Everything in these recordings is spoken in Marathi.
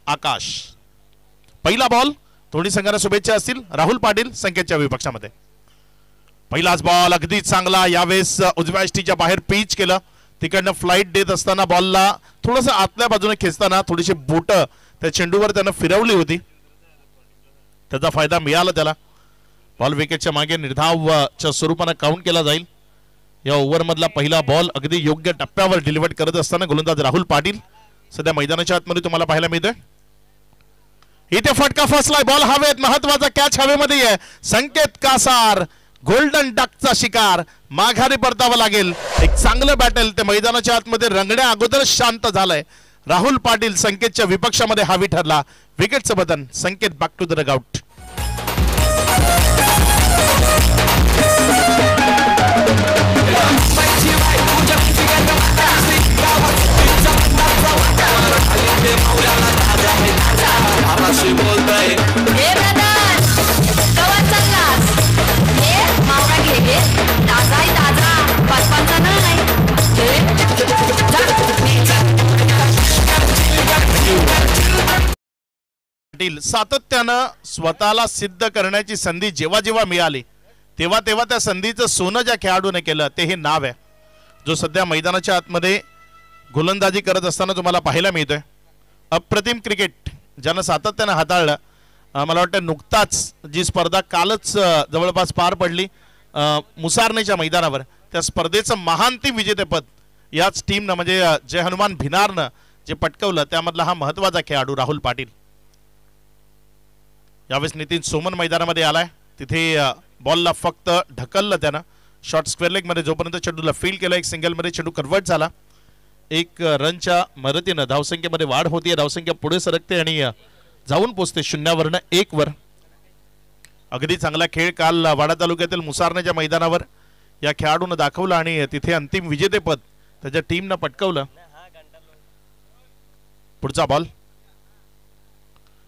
आकाश. पहिला बॉल दोन्ही संघांना शुभेच्छा असतील. राहुल पाटील संकेतच्या विपक्षामध्ये. पहिलाच बॉल अगदी चांगला. यावेळेस उजव्या यष्टीच्या बाहेर पिच केलं. तिकडनं फ्लाइट देत असताना बॉलला थोडंसं आतल्या बाजूने खेचताना थोडीशी बोट त्या चेंडूवर त्यानं फिरवली होती. त्याचा फायदा मिळाला त्याला. बॉल विकेटच्या मागे निर्धावच्या स्वरूपाने काउंट केला जाईल. या ओव्हरमधला पहिला बॉल अगदी योग्य टप्प्यावर डिलिव्हर करत असताना गोलंदाज राहुल पाटील सध्या मैदानाच्या आतमध्ये तुम्हाला पाहायला मिळतोय. इथे फटका फसलाय. बॉल हवेत. महत्वाचा कॅच हवेमध्ये आहे. संकेत कासार गोल्डन डकचा शिकार. माघारी परतावं लागेल. एक चांगलं बॅटल ते मैदानाच्या आतमध्ये रंगण्या अगोदर शांत झालंय. राहुल पाटील संकेतच्या विपक्षामध्ये हावी ठरला. विकेटचं बदन. संकेत बॅक टू द डगआउट. सातत्यानं स्वतःला सिद्ध करण्याची संधी जेव्हा जेव्हा मिळाली तेव्हा तेव्हा त्या संधीचं सोनं ज्या खेळाडूने केलं ते हे नाव आहे जो सध्या मैदानाच्या आतमध्ये गोलंदाजी करत असताना तुम्हाला पाहायला मिळतोय. अप्रतिम क्रिकेट ज्यानं सातत्यानं हाताळलं. मला वाटतं नुकताच जी स्पर्धा कालच जवळपास पार पडली मुसारणेच्या मैदानावर त्या स्पर्धेचं महांती विजेतेपद याच टीमनं म्हणजे जय हनुमान भिनारनं जे पटकवलं त्यामधला हा महत्वाचा खेळाडू राहुल पाटील. यावेळेस नितीन सोमन मैदानामध्ये आलाय. तिथे बॉलला फक्त ढकललं त्यानं. शॉर्ट स्क्वेअर लेग मध्ये जोपर्यंत चेंडूला फील्ड केला एक सिंगल मध्ये चेंडू कन्वर्ट झाला. एक रनच्या मदतीनं धावसंख्येमध्ये वाढ होतीये. धावसंख्या पुढे सरकते आणि जाऊन पोचते 0वरनं 1 वर. अगदी चांगला खेळ काल वाडा तालुक्यातील मुसारणेच्या मैदानावर या खेळाडूनं दाखवलं आणि तिथे अंतिम विजेतेपद त्याच्या टीमनं पटकवलं. पुढचा बॉल.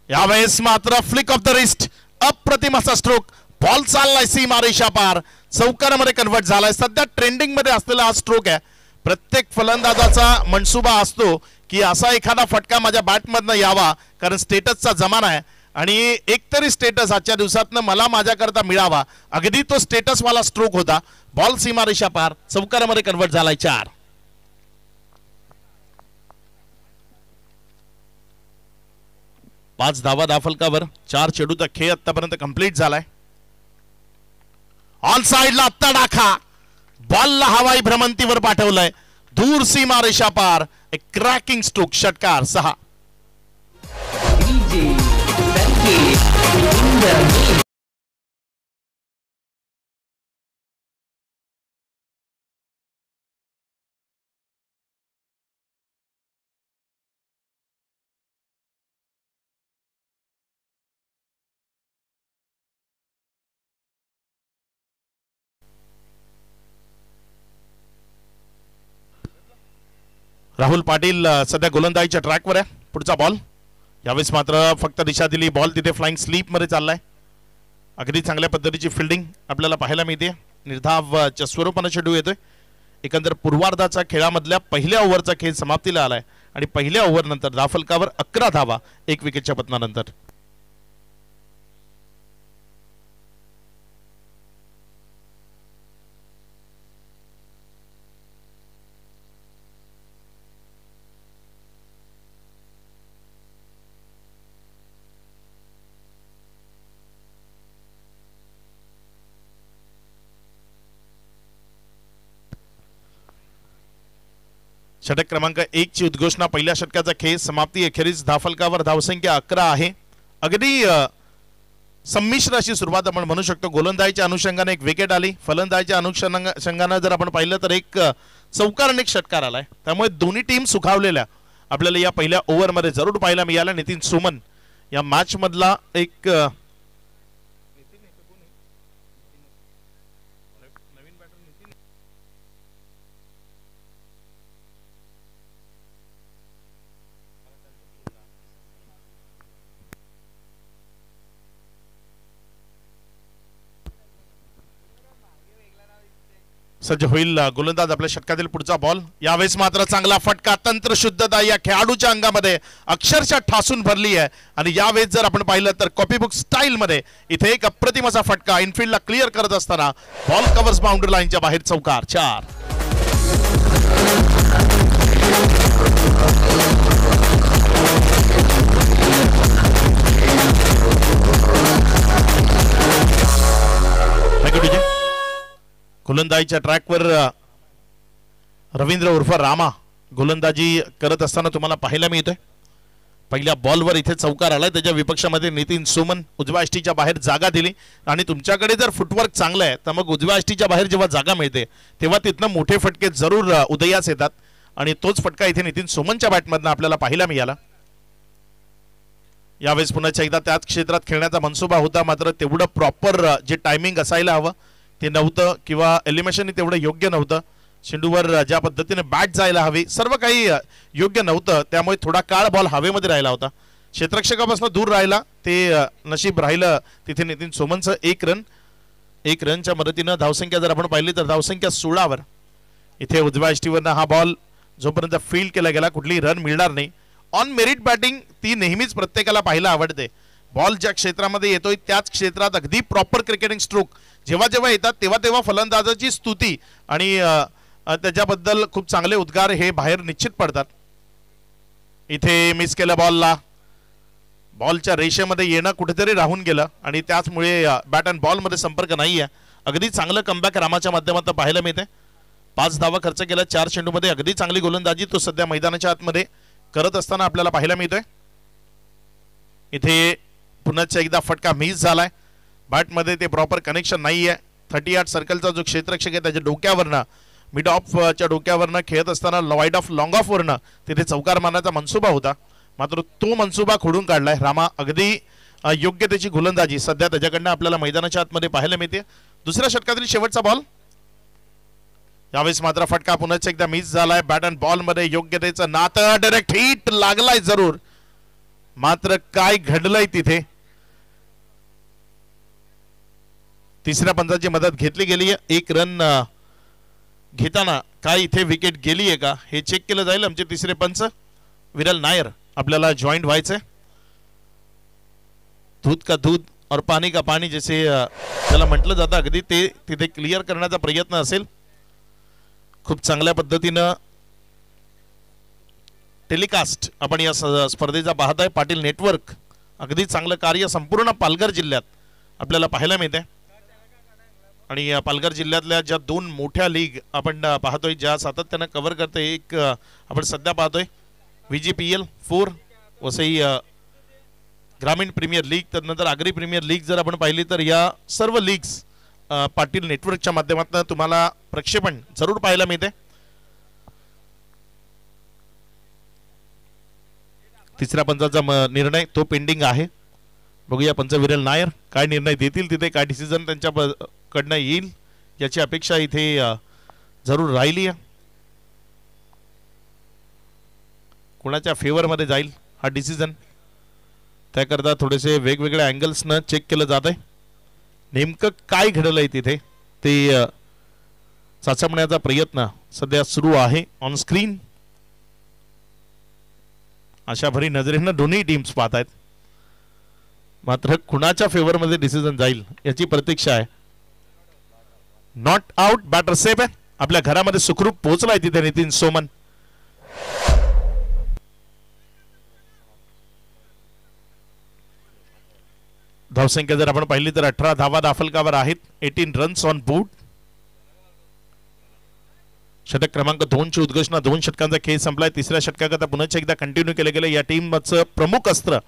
यावेळेस मात्र फ्लिक ऑफ द रिस्ट. अप्रतिम असा स्ट्रोक. बॉल चाललाय सीमा रेषा पार. चौकारामध्ये कन्वर्ट झालाय. सध्या ट्रेंडिंग मध्ये असलेला हा स्ट्रोक आहे. प्रत्येक फलंदाजाचा मनसुबा असतो की असा एखादा फटका माझ्या बॅटमधनं यावा कारण स्टेटसचा जमाना आहे आणि एकतरी स्टेटस आजच्या दिवसातनं मला माझ्याकरता मिळावा. अगदी तो स्टेटस वाला स्ट्रोक होता. बॉल सीमा रेषा पार. चौकारामध्ये कन्वर्ट झालाय. 4. पाच धावा दाफलकावर. 4 चेंडूचा खेळ आतापर्यंत कंप्लीट झालाय. ऑन साइडला आत्ता डाखा. बॉलला हवाई भ्रमंतीवर पाठवलंय. दूर सीमा रेषा पार. एक क्रॅकिंग स्ट्रोक. षटकार. 6. राहुल पाटील सध्या गोलंदाजीच्या ट्रॅकवर आहे. पुढचा बॉल. यावेळेस मात्र फक्त दिशा दिली. बॉल तिथे फ्लाइंग स्लीप मध्ये चाललाय. अगदी चांगल्या पद्धतीची फिल्डिंग आपल्याला पाहायला मिळते. निर्धावच्या स्वरूपाने चेंडू येतोय. एकंदर पूर्वार्धाचा खेळामधल्या पहिल्या ओव्हरचा खेळ समाप्तीला आलाय आणि पहिल्या ओव्हर नंतर दाफलकावर 11 धावा 1 विकेटच्या पतनानंतर. षटक क्रमांक 1 ची उद्घोषणा. पहिल्या षटकाचा खेळ समाप्ती. अखेरीस धाफलकावर धावसंख्या 11 आहे. अगदी संमिश्र अशी सुरुवात आपण म्हणू शकतो. गोलंदाजीच्या अनुषंगाने एक विकेट आली. फलंदाजीच्या अनुषंगाने जर आपण पाहिलं तर एक चौकार आणि एक षटकार आलाय. त्यामुळे दोन्ही टीम सुखावलेल्या आपल्याला या पहिल्या ओव्हरमध्ये जरूर पाहायला मिळाला. नितीन सोमन या मॅच मधला एक सज्ज होईल गोलंदाज आपल्या षटकातील पुढचा बॉल. यावेळेस मात्र चांगला फटका, तंत्रशुद्धता या खेळाडूच्या अंगामध्ये अक्षरशः ठासून भरली आहे. आणि यावेळेस जर आपण पाहिलं तर कॉपीबुक स्टाईल मध्ये इथे एक अप्रतिम असा फटका इनफिल्डला क्लिअर करत असताना बॉल कव्हर्स बाउंड्री लाईनच्या बाहेर चौकार. 4. गोलंदाजीच्या ट्रॅकवर रवींद्र उर्फ रामा गोलंदाजी करत असताना तुम्हाला पाहायला मिळतोय. पहिल्या बॉलवर इथे चौकार आलाय. त्याच्या विपक्षामध्ये नितीन सोमन उजव्या अष्टीच्या बाहेर जागा दिली. आणि तुमच्याकडे जर फुटवर्क चांगलं आहे तर मग उजव्या अष्टीच्या बाहेर जेव्हा जागा मिळते तेव्हा तिथनं मोठे फटके जरूर उदयास येतात. आणि तोच फटका इथे नितीन सोमनच्या बॅटमधनं आपल्याला पाहायला मिळाला. यावेळेस पुन्हा एकदा त्याच क्षेत्रात खेळण्याचा मनसुबा होता, मात्र तेवढं प्रॉपर जे टायमिंग असायला हवं ते नव्हतं किंवा एलिमिनेशन तेवढं योग्य नव्हतं. चेंडूवर ज्या पद्धतीने बॅट जायला हवी सर्व काही योग्य नव्हतं. त्यामुळे थोडा काळ बॉल हवेमध्ये राहिला होता. क्षेत्ररक्षकापासून दूर राहिला ते नशीब राहिलं तिथे नितीन सोमनचं. 1 रन. 1 रनच्या मदतीनं धावसंख्या जर आपण पाहिली तर धावसंख्या 16वर. इथे उजव्या अष्टीवरनं हा बॉल जोपर्यंत फील्ड केला गेला कुठलीही रन मिळणार नाही. ऑन मेरिट बॅटिंग ती नेहमीच प्रत्येकाला पाहायला आवडते. बॉल ज्या क्षेत्रामध्ये येतोय त्याच क्षेत्रात अगदी प्रॉपर क्रिकेटिंग स्ट्रोक जेव्हा जेव्हा येतात तेव्हा तेव्हा फलंदाजाची स्तुती आणि त्याच्याबद्दल खूप चांगले उद्गार हे बाहेर निश्चित पडतात. इथे मिस केलं बॉलला. बॉलच्या रेषेमध्ये येणं कुठेतरी राहून गेलं आणि त्याचमुळे बॅट अँड बॉलमध्ये संपर्क नाही आहे. अगदी चांगलं कमबॅक रामाच्या माध्यमातून पाहायला मिळते. 5 धावा खर्च केला 4 चेंडूमध्ये. अगदी चांगली गोलंदाजी तो सध्या मैदानाच्या आतमध्ये करत असताना आपल्याला पाहायला मिळतोय. इथे पुन्हा एकदा फटका मिस झालाय. बॅटमध्ये ते प्रॉपर कनेक्शन नाही आहे. 30 यार्ड सर्कलचा जो क्षेत्ररक्षक आहे त्याच्या डोक्यावरनं मिड ऑफच्या डोक्यावरनं खेळत असताना वाईड ऑफ लॉंग ऑफवरनं तिथे चौकार मारण्याचा मनसुबा होता, मात्र तो मनसुबा खोडून काढलाय. रामा अगदी योग्य त्याची गोलंदाजी सध्या त्याच्याकडनं आपल्याला मैदानाच्या आतमध्ये पाहायला मिळते. दुसऱ्या षटकातील शेवटचा बॉल. यावेळेस मात्र फटका पुन्हा एकदा मिस झालाय. बॅट अँड बॉल मध्ये योग्यतेचं नातं. डायरेक्ट हिट लागलाय जरूर, मात्र काय घडलंय तिथे. तिसऱ्या पंचाची मदत घेतली गेली. 1 रन घेताना काय इथे विकेट गेली आहे का हे चेक केलं जाईल. आमचे तिसरे पंच विरल नायर आपल्याला जॉईंट व्हायचंय. दूध का दूध और पाणी का पाणी जसे त्याला म्हटलं जातं अगदी ते तिथे क्लिअर करण्याचा प्रयत्न असेल. खूप चांगल्या पद्धतीनं टेलिकास्ट आपण या स्पर्धेचा पाहताय. पाटील नेटवर्क अगदी चांगलं कार्य संपूर्ण पालघर जिल्ह्यात आपल्याला पाहायला मिळते. आणि पालघर जिल्ह्यातल्या ज्या 2 मोठ्या लीग आपण पाहतोय ज्या सातत्यानं कव्हर करते, एक आपण सध्या पाहतोय VGPL 4 वसई ग्रामीण प्रीमियर लीग, त्यानंतर आगरी प्रीमियर लीग जर आपण पाहिली तर या सर्व लीग्स पाटील नेटवर्कच्या माध्यमातून तुम्हाला प्रक्षेपण जरूर पाहायला मिळते. तिसऱ्या पंचाचा निर्णय तो पेंडिंग आहे. बघूया पंच विरल नायर काय निर्णय देतील तिथे, काय डिसिजन त्यांच्याकडनं येईल याची अपेक्षा इथे जरूर राहिली आहे. कोणाच्या फेवर मध्ये जाईल हा डिसिजन त्याकरता थोडेसे वेगवेगळ्या अँगल्सनं चेक केलं जात आहे. नेमकं काय घडलंय तिथे ते चाचपण्याचा प्रयत्न सध्या सुरू आहे ऑन स्क्रीन. अशा भरी नजरेनं दोन्ही टीम्स पाहत आहेत, मात्र कुणाच्या फेवर मध्ये डिसिजन जाईल याची प्रतीक्षा आहे. नॉट आउट, बॅटर सेफ आहे. आपल्या घरामध्ये सुखरूप पोहोचलाय तिथे नितीन सोमन. धावसंख्या जर आपण पाहिली तर 18 धावा दाफलकावर आहेत. 18 रन्स ऑन बोर्ड. षटक क्रमांक 2 ची उद्घोषणा. 2 षटकांचा खेळ संपलाय. तिसऱ्या षटकाकरता पुन्हा एकदा कंटिन्यू केलं गेलं. या टीमचं प्रमुख अस्त्र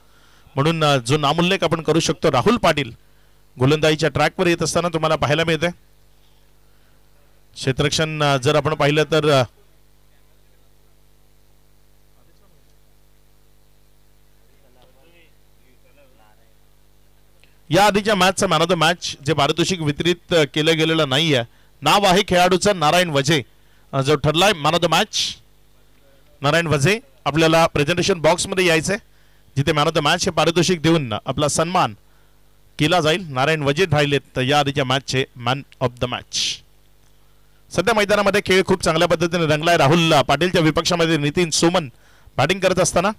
म्हणून जो नामोल्लेख आपण करू शकतो राहुल पाटील गोलंदाजीच्या ट्रॅकवर येत असताना तुम्हाला पाहायला मिळते. क्षेत्ररक्षण जर आपण पाहिलं तर या आधीच्या मॅचचा मॅन ऑफ द मॅच जे पारितोषिक वितरित केलं गेलेलं नाहीये. नाव आहे खेळाडूचं नारायण वझे जो ठरलाय man of the match. Narayan Vaze आपल्याला प्रेझेंटेशन बॉक्स मध्ये यायचंय जिथे मॅन ऑफ द मॅच हे पारितोषिक देऊन आपला सन्मान केला जाईल. नारायण वझे राहिलेत या आधीच्या मॅचचे मॅन ऑफ द मॅच. सध्या मैदानामध्ये खेळ खूप चांगल्या पद्धतीने रंगलाय. राहुल पाटीलच्या विपक्षामध्ये नितीन सोमन बॅटिंग करत असताना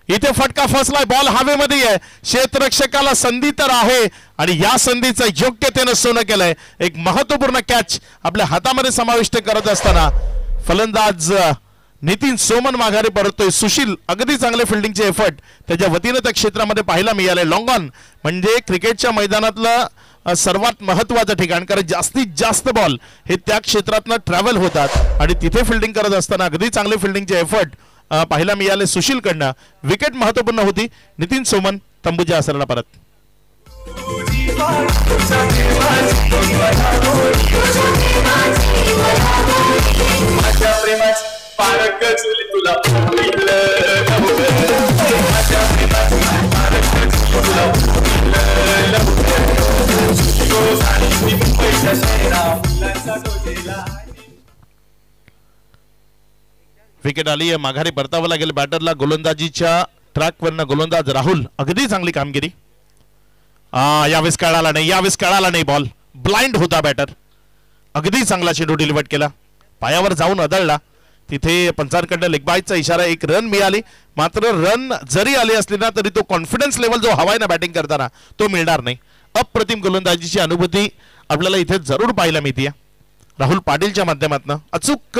इथे फटका फसलाय. बॉल हवेमध्ये आहे. क्षेत्ररक्षकाला संधी तर आहे आणि या संधीचं योग्यतेनं सोनं केलंय. एक महत्वपूर्ण कॅच आपल्या हातामध्ये समाविष्ट करत असताना फलंदाज नितीन सोमन माघारी परततोय. सुशील अगदी चांगले फिल्डिंगचे एफर्ट त्याच्या वतीने त्या क्षेत्रामध्ये पाहायला मिळाले. लॉंग ऑन म्हणजे क्रिकेटच्या मैदानातलं सर्वात महत्वाचं ठिकाण, कारण जास्तीत जास्त बॉल हे त्या क्षेत्रातनं ट्रॅव्हल होतात आणि तिथे फिल्डिंग करत असताना अगदी चांगले फिल्डिंगचे एफर्ट पाहायला मिळाले सुशीलकडनं. विकेट महत्वपूर्ण होती. नितीन सोमन तंबूच्या आसराला परत. विकेट आली आहे. माघारी परतावं लागेल बॅटरला. गोलंदाजीच्या ट्रॅकवरनं गोलंदाज राहुल अगदी चांगली कामगिरी. यावेळेस कळाला नाही, यावेळेस कळाला नाही. बॉल ब्लाइंड होता बॅटर. अगदी चांगला चेंडू डिलिव्हर केला. पायावर जाऊन अदळला. तिथे पंचांकडनं लेग बायचा इशारा. एक रन मिळाली. मात्र रन जरी आली असली ना तरी तो कॉन्फिडन्स लेवल जो हवाय ना बॅटिंग करताना तो मिळणार नाही. अप्रतिम गोलंदाजीची अनुभूती आपल्याला इथे जरूर पाहायला मिळते. राहुल पाटीलच्या माध्यमातून अचूक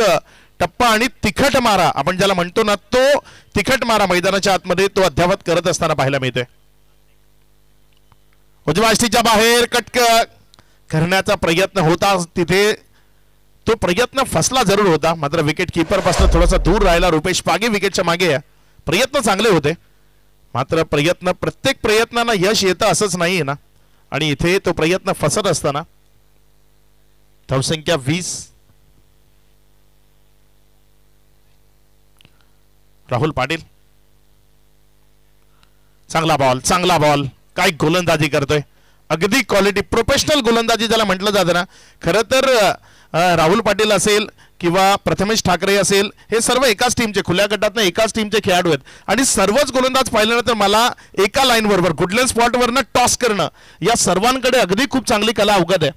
टप्पा आणि तिखट मारा आपण ज्याला म्हणतो ना, तो तिखट मारा मैदानाच्या आतमध्ये तो अद्यावत करत असताना पाहायला मिळतोय. उजव्या यष्टीच्या बाहेर कट करण्याचा प्रयत्न होता. तिथे तो प्रयत्न फसला जरूर होता. मात्र विकेट कीपर पासून थोडासा दूर राहिला. रुपेश पागे विकेटच्या मागे आहे. प्रयत्न चांगले होते. मात्र प्रत्येक प्रयत्नांना यश येतं असंच नाहीये ना. आणि इथे तो प्रयत्न फसत असताना धावसंख्या 20. राहुल पाटील चांगला बॉल, चांगला बॉल. काय गोलंदाजी करतोय. अगदी क्वालिटी प्रोफेशनल गोलंदाजी ज्याला म्हटलं जातं ना. खरं तर राहुल पाटील असेल किंवा प्रथमेश ठाकरे असेल हे सर्व एकाच टीमचे, खुल्या गटातनं एकाच टीमचे खेळाडू आहेत. आणि सर्वच गोलंदाज पाहिल्यानंतर मला एका लाईन बरोबर कुठल्याच स्पॉटवरनं टॉस करणं या सर्वांकडे अगदी खूप चांगली कला अवगत आहे.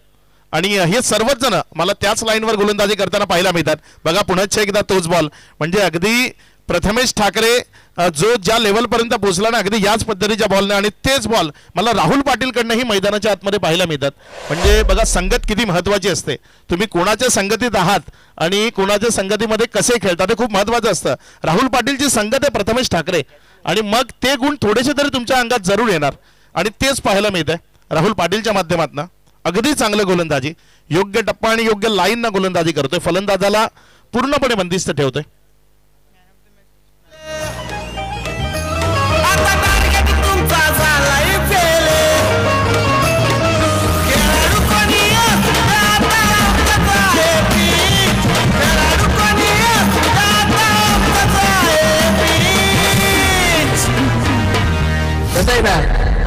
आणि हे सर्वच जण मला त्याच लाईनवर गोलंदाजी करताना पाहायला मिळतात. बघा पुन्हा एकदा तोच बॉल. म्हणजे अगदी प्रथमेश ठाकरे जो ज्या लेवलपर्यंत पोहोचला ना अगदी याच पद्धतीच्या बॉलने आणि तेच बॉल मला राहुल पाटीलकडनंही मैदानाच्या आतमध्ये पाहायला मिळतात. म्हणजे बघा संगत किती महत्वाची असते. तुम्ही कोणाच्या संगतीत आहात आणि कोणाच्या संगतीमध्ये कसे खेळतात हे खूप महत्वाचं असतं. राहुल पाटीलची संगत आहे प्रथमेश ठाकरे आणि मग ते गुण थोडेसे तरी तुमच्या अंगात जरूर येणार आणि तेच पाहायला मिळतंय राहुल पाटीलच्या माध्यमातून. अगदी चांगलं गोलंदाजी, योग्य टप्पा आणि योग्य लाईननं गोलंदाजी करतोय. फलंदाजाला पूर्णपणे बंदिस्त ठेवतोय.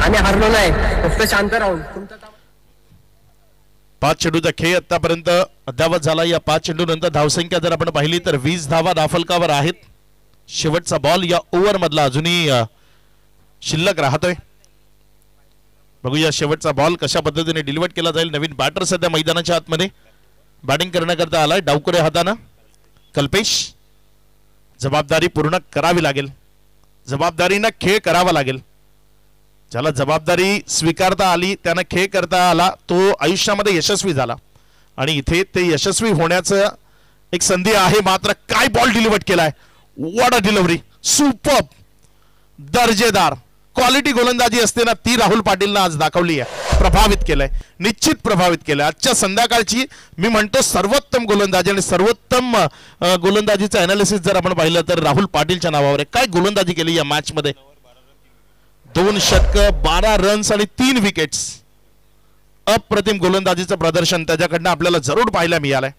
आम्ही हरलो नाही, फक्त शांत राहून 5 चेंडूचा खेळ आतापर्यंत अद्यावत झाला. या 5 चेंडूनंतर धावसंख्या जर आपण पाहिली तर 20 धावा धाफलकावर आहेत. शेवटचा बॉल या ओव्हर मधला अजूनही शिल्लक राहतोय. बघूया शेवटचा बॉल कशा पद्धतीने डिलिव्हर केला जाईल. नवीन बॅटर सध्या मैदानाच्या आतमध्ये बॅटिंग करण्याकरता आलाय. डावकुरे हातानं कल्पेश. जबाबदारी पूर्ण करावी लागेल. जबाबदारीनं खेळ करावा लागेल. ज्याला जबाबदारी स्वीकारता आली त्यानं खेळ करता आला तो आयुष्यामध्ये यशस्वी झाला आणि इथे ते यशस्वी होण्याचं एक संधी आहे. मात्र काय बॉल डिलिव्हर केलाय. What a delivery. सुपर्ब, दर्जेदार क्वालिटी गोलंदाजी असते ना ती राहुल पाटीलनं आज दाखवली आहे. प्रभावित केलंय, निश्चित प्रभावित केलंय. आजच्या संध्याकाळची मी म्हणतो सर्वोत्तम गोलंदाजी आणि सर्वोत्तम गोलंदाजीचं अनालिसिस जर आपण पाहिलं तर राहुल पाटीलच्या नावावर आहे. काय गोलंदाजी केली या मॅच मध्ये. 2 षटकं, 12 रन्स आणि 3 विकेट्स. अप्रतिम गोलंदाजीचं प्रदर्शन त्याच्याकडनं आपल्याला जरूर पाहायला मिळालंय.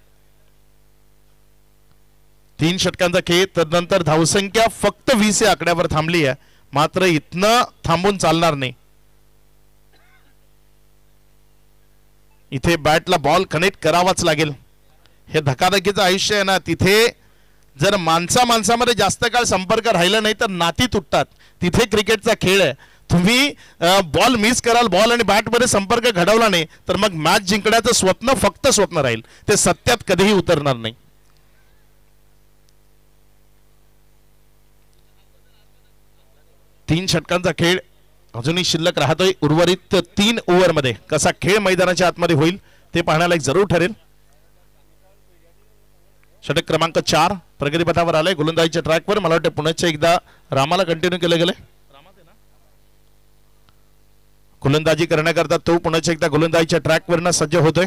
3 षटकांचा खेळ, तदनंतर धावसंख्या फक्त 20 या आकड्यावर थांबली आहे. मात्र इथनं थांबून चालणार नाही. इथे बॅटला बॉल कनेक्ट करावाच लागेल. हे धकाधकीचं आयुष्य आहे ना, तिथे जर माणसामध्ये जास्त काळ संपर्क राहिला नाही तर नाती तुटतात. तिथे क्रिकेटचा खेळ आहे. तुम्ही बॉल मिस कराल, बॉल आणि बॅट मध्ये संपर्क घडवला नाही तर मग मॅच जिंकण्याचं स्वप्न फक्त स्वप्न राहील, ते सत्यात कधीही उतरणार नाही. तीन षटकांचा खेळ अजूनही शिल्लक राहतोय. उर्वरित 3 ओव्हरमध्ये कसा खेळ मैदानाच्या आतमध्ये होईल ते पाहण्याला एक जरूर ठरेल. षटक क्रमांक 4 प्रगतीपथावर आलाय गोलंदाजीच्या ट्रॅकवर. मला वाटतं पुण्याच्या एकदा रामाला कंटिन्यू केलं गेलंय. गोलंदाजी करण्याकरता तो पुण्याच्या एकदा गोलंदाजीच्या ट्रॅकवरनं सज्ज होतोय.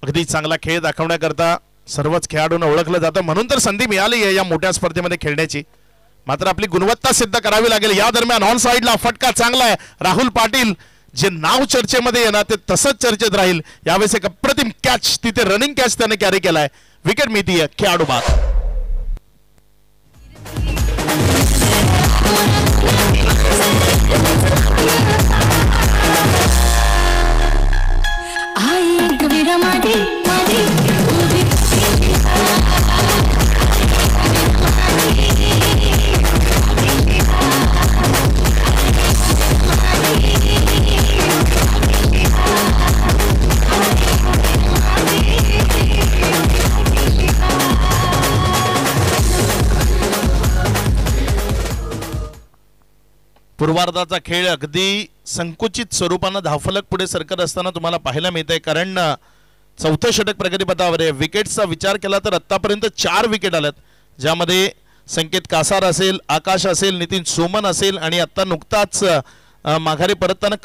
अगदी चांगला खेळ दाखवण्याकरता सर्वच खेळाडूंना ओळखलं जातं, म्हणून तर संधी मिळाली आहे या मोठ्या स्पर्धेमध्ये खेळण्याची. मात्र आपली गुणवत्ता सिद्ध करावी लागेल. या दरम्यान ऑन साइडला फटका चांगला आहे. राहुल पाटील जे नाव चर्चेमध्ये येणार ते तसंच चर्चेत राहील. यावेळेस एक अप्रतिम कॅच, तिथे रनिंग कॅच त्याने कॅरी केलाय. विकेट मिळतीये खेळाडू बाद. पूर्वार्धाचा खेळ अगदी संकुचित स्वरूपानं धावफलक पुढे सरकत असताना तुम्हाला पाहायला मिळतंय, कारण चौथं षटक प्रगतीपथावर आहे. विकेटचा विचार केला तर आतापर्यंत 4 विकेट आल्यात, ज्यामध्ये संकेत कासार असेल, आकाश असेल, नितीन सोमन असेल आणि आता नुकताच माघारी परतताना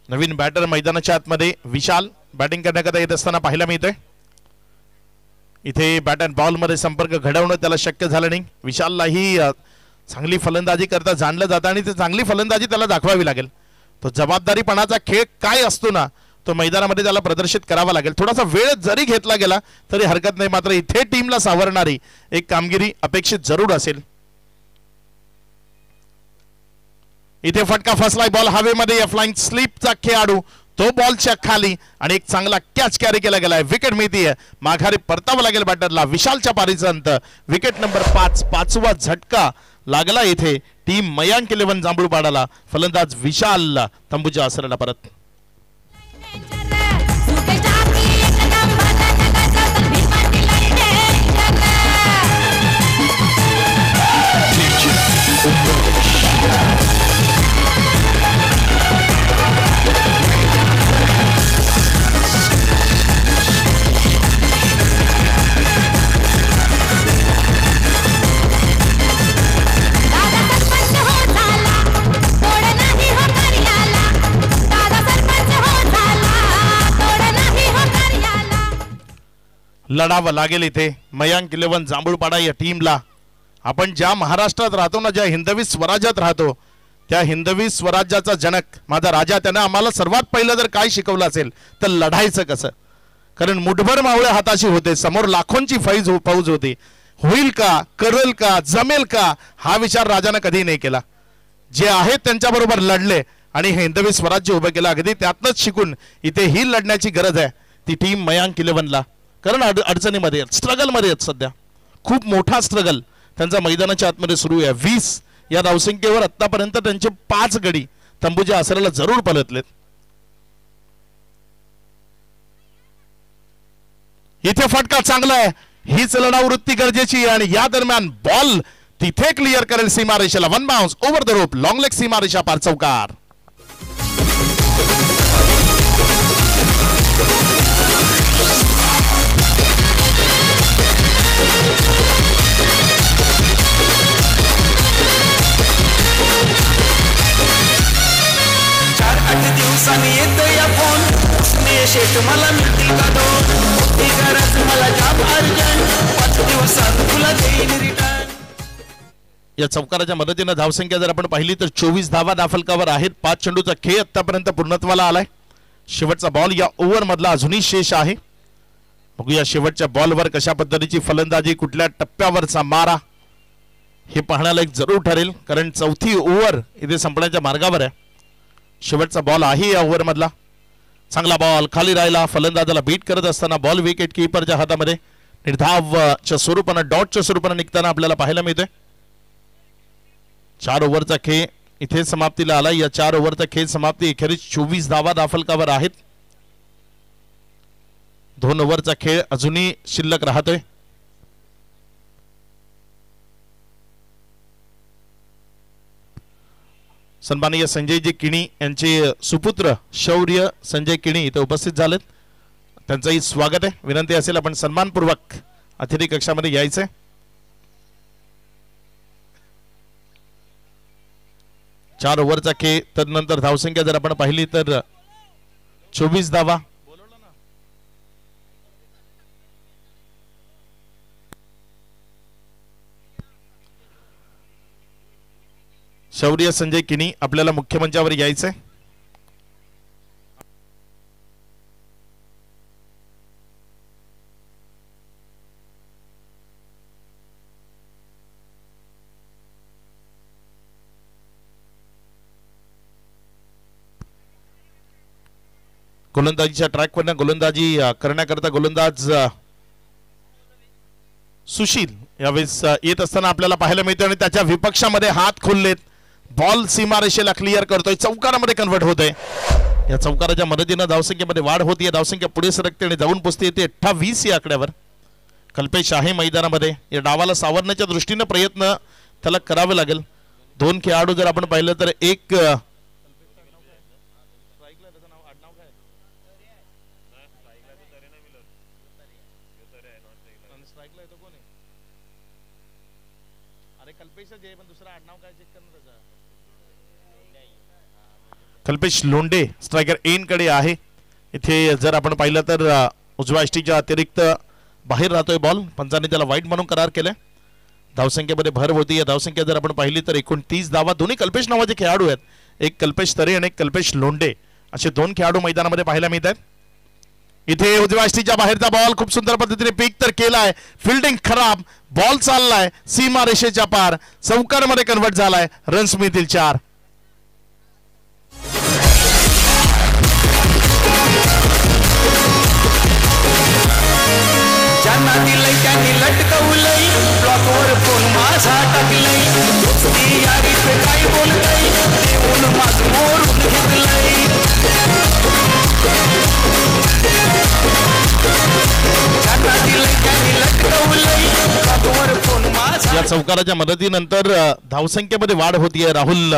नवीन बॅटर मैदानाच्या आतमध्ये विशाल बॅटिंग करण्याकरता येत असताना पाहायला मिळतंय. इथे बॅट अँड बॉल मध्ये संपर्क घडवणं त्याला शक्य झालं नाही. विशाललाही चांगली फलंदाजी करता जाणलं जातं आणि ती चांगली फलंदाजी त्याला दाखवावी लागेल. तो जबाबदारीपणाचा खेळ काय असतो ना, तो मैदानामध्ये त्याला प्रदर्शित करावा लागेल. थोडासा वेळ जरी घेतला गेला तरी हरकत नाही, मात्र इथे टीमला सावरणारी एक कामगिरी अपेक्षित जरूर असेल. इथे फटका फसलाय, बॉल हवेमध्ये. फ्लाइंग स्लिपचा खेळाडू तो बॉलच्या खाली आणि एक चांगला कॅच कॅरी केला गेलाय. विकेट मिळतीये. माघारी परतावं लागेल बॅटरला. विशालच्या पारीचा अंत. Wicket number 5. 5वा झटका लागला इथे टीम मयांक 11 जांभूळपाडाला. फलंदाज विशाल तंबूच्या आसराला परत. लढावं लागेल इथे मयांक 11 जांभूळपाडा या टीमला. आपण ज्या महाराष्ट्रात राहतो ना, ज्या हिंदवी स्वराज्यात राहतो, त्या हिंदवी स्वराज्याचा जनक माझा राजा, त्यानं आम्हाला सर्वात पहिलं जर काय शिकवलं असेल तर लढायचं कसं. कारण मुठभर मावळे हाताशी होते, समोर लाखोंची फौज होती. होईल का, करेल का, जमेल का, हा विचार राजानं कधी नाही केला. जे आहेत त्यांच्याबरोबर लढले आणि हे हिंदवी स्वराज्य उभं केलं. अगदी त्यातनंच शिकून इथे ही लढण्याची गरज आहे ती टीम मयांक 11ला. कारण अडचणीमध्ये स्ट्रगलमध्ये आहेत सध्या. खूप मोठा स्ट्रगल त्यांचा मैदानाच्या आतमध्ये सुरू आहे. 20 या धावसंख्येवर आतापर्यंत त्यांचे 5 गडी तंबूच्या आसराला जरूर पलटलेत. इथे फटका चांगला आहे. हीच लढावृत्ती गरजेची आहे आणि या दरम्यान बॉल तिथे क्लिअर करेल सीमारेषेला. 1 bounce over the rope. Long leg सीमारेषा पार चौकार. दिवसांनी येतो या फोन शेट मला मिळतील का दोन गरज मला जाब अर्जंट 5 दिवसात तुला देईन रिटर्न. या चौकाराच्या मदतीने धावसंख्या जर आपण पाहिली तर 24 धावा दाफलकावर आहेत. 5 चेंडूचा खेळ आतापर्यंत पूर्णत्वाला आलाय. शेवटचा बॉल या ओव्हर मधला अजूनही शेष आहे. बघूया शेवटच्या बॉलवर कशा पद्धतीची फलंदाजी, कुठल्या टप्प्यावरचा मारा, हे पाहण्याला एक जरूर ठरेल. कारण चौथी ओव्हर इथे संपण्याच्या मार्गावर आहे. शेवटचा बॉल आहे या ओव्हर मधला. चांगला बॉल खाली राहिला, फलंदाजाला बीट करत असताना बॉल विकेट कीपरच्या हातामध्ये निर्धावच्या स्वरूपानं डॉटच्या स्वरूपानं निघताना आपल्याला पाहायला मिळतोय. 4 ओव्हरचा खेळ इथे समाप्तीला आला. या 4 ओव्हरचा खेळ समाप्ती अखेरीस 24 धावा दाफलकावर आहेत. 2 ओव्हरचा खेळ अजूनही शिल्लक राहतोय. सन्माननीय संजयजी किणी यांचे सुपुत्र शौर्य संजय किणी इथे उपस्थित झालेत. त्यांचंही स्वागत आहे. विनंती असेल आपण सन्मानपूर्वक अतिथी कक्षामध्ये यायचंय. चार ओव्हरचा खेळ, तदनंतर धावसंख्या जर आपण पाहिली तर 24 धावा. शौर्य संजय किणी आपल्याला मुख्य मंचावर यायचंय. गोलंदाजीच्या ट्रॅकवरनं गोलंदाजी करण्याकरता गोलंदाज सुशील यावेळेस येत असताना आपल्याला पाहायला मिळते आणि त्याच्या विपक्षामध्ये हात खोललेत. बॉल सीमारेषेला क्लिअर करतोय, चौकारामध्ये कन्वर्ट होतोय. या चौकाराच्या मदतीनं धावसंख्येमध्ये वाढ होतीये. धावसंख्या पुढे सरकते आणि जाऊन पोचते येते 28 या आकड्यावर. कल्पेश आहे मैदानामध्ये. या डावाला सावरण्याच्या दृष्टीनं प्रयत्न त्याला करावे लागेल. 2 खेळाडू जर आपण पाहिलं तर एक कल्पेश लोंढे स्ट्रायकर एन कडे आहे. इथे जर आपण पाहिलं तर उजव्या यष्टीच्या अतिरिक्त बाहेर राहतोय बॉल. पंचांनी त्याला वाईट म्हणून करार केलाय. धावसंख्येमध्ये भर होती. या धावसंख्या जर आपण पाहिली तर 29 धावा. दोन्ही कल्पेश नावाचे खेळाडू आहेत. एक कल्पेश तरे आणि एक कल्पेश लोंढे असे 2 खेळाडू मैदानामध्ये पाहायला मिळत आहेत. इथे उजव्या यष्टीच्या बाहेरचा बॉल खूप सुंदर पद्धतीने पिक तर केलाय. फिल्डिंग खराब, बॉल चाललाय सीमा रेषेच्या पार, चौकारमध्ये कन्वर्ट झालाय. रन्स मिळतील 4. ज्यांना दिलंय त्यांनी लटकवलंय, ब्लॉकवर फोन माझा टाकलंय. दोस्ती यारीत काय बोलतय, देऊन माझ मोरून घेतलंय. ज्यांना दिलंय त्यांनी लटकवलंय, ब्लॉकवर फोन माझा. या चौकाराच्या मदतीनंतर धावसंख्येमध्ये वाढ होतीये. राहुल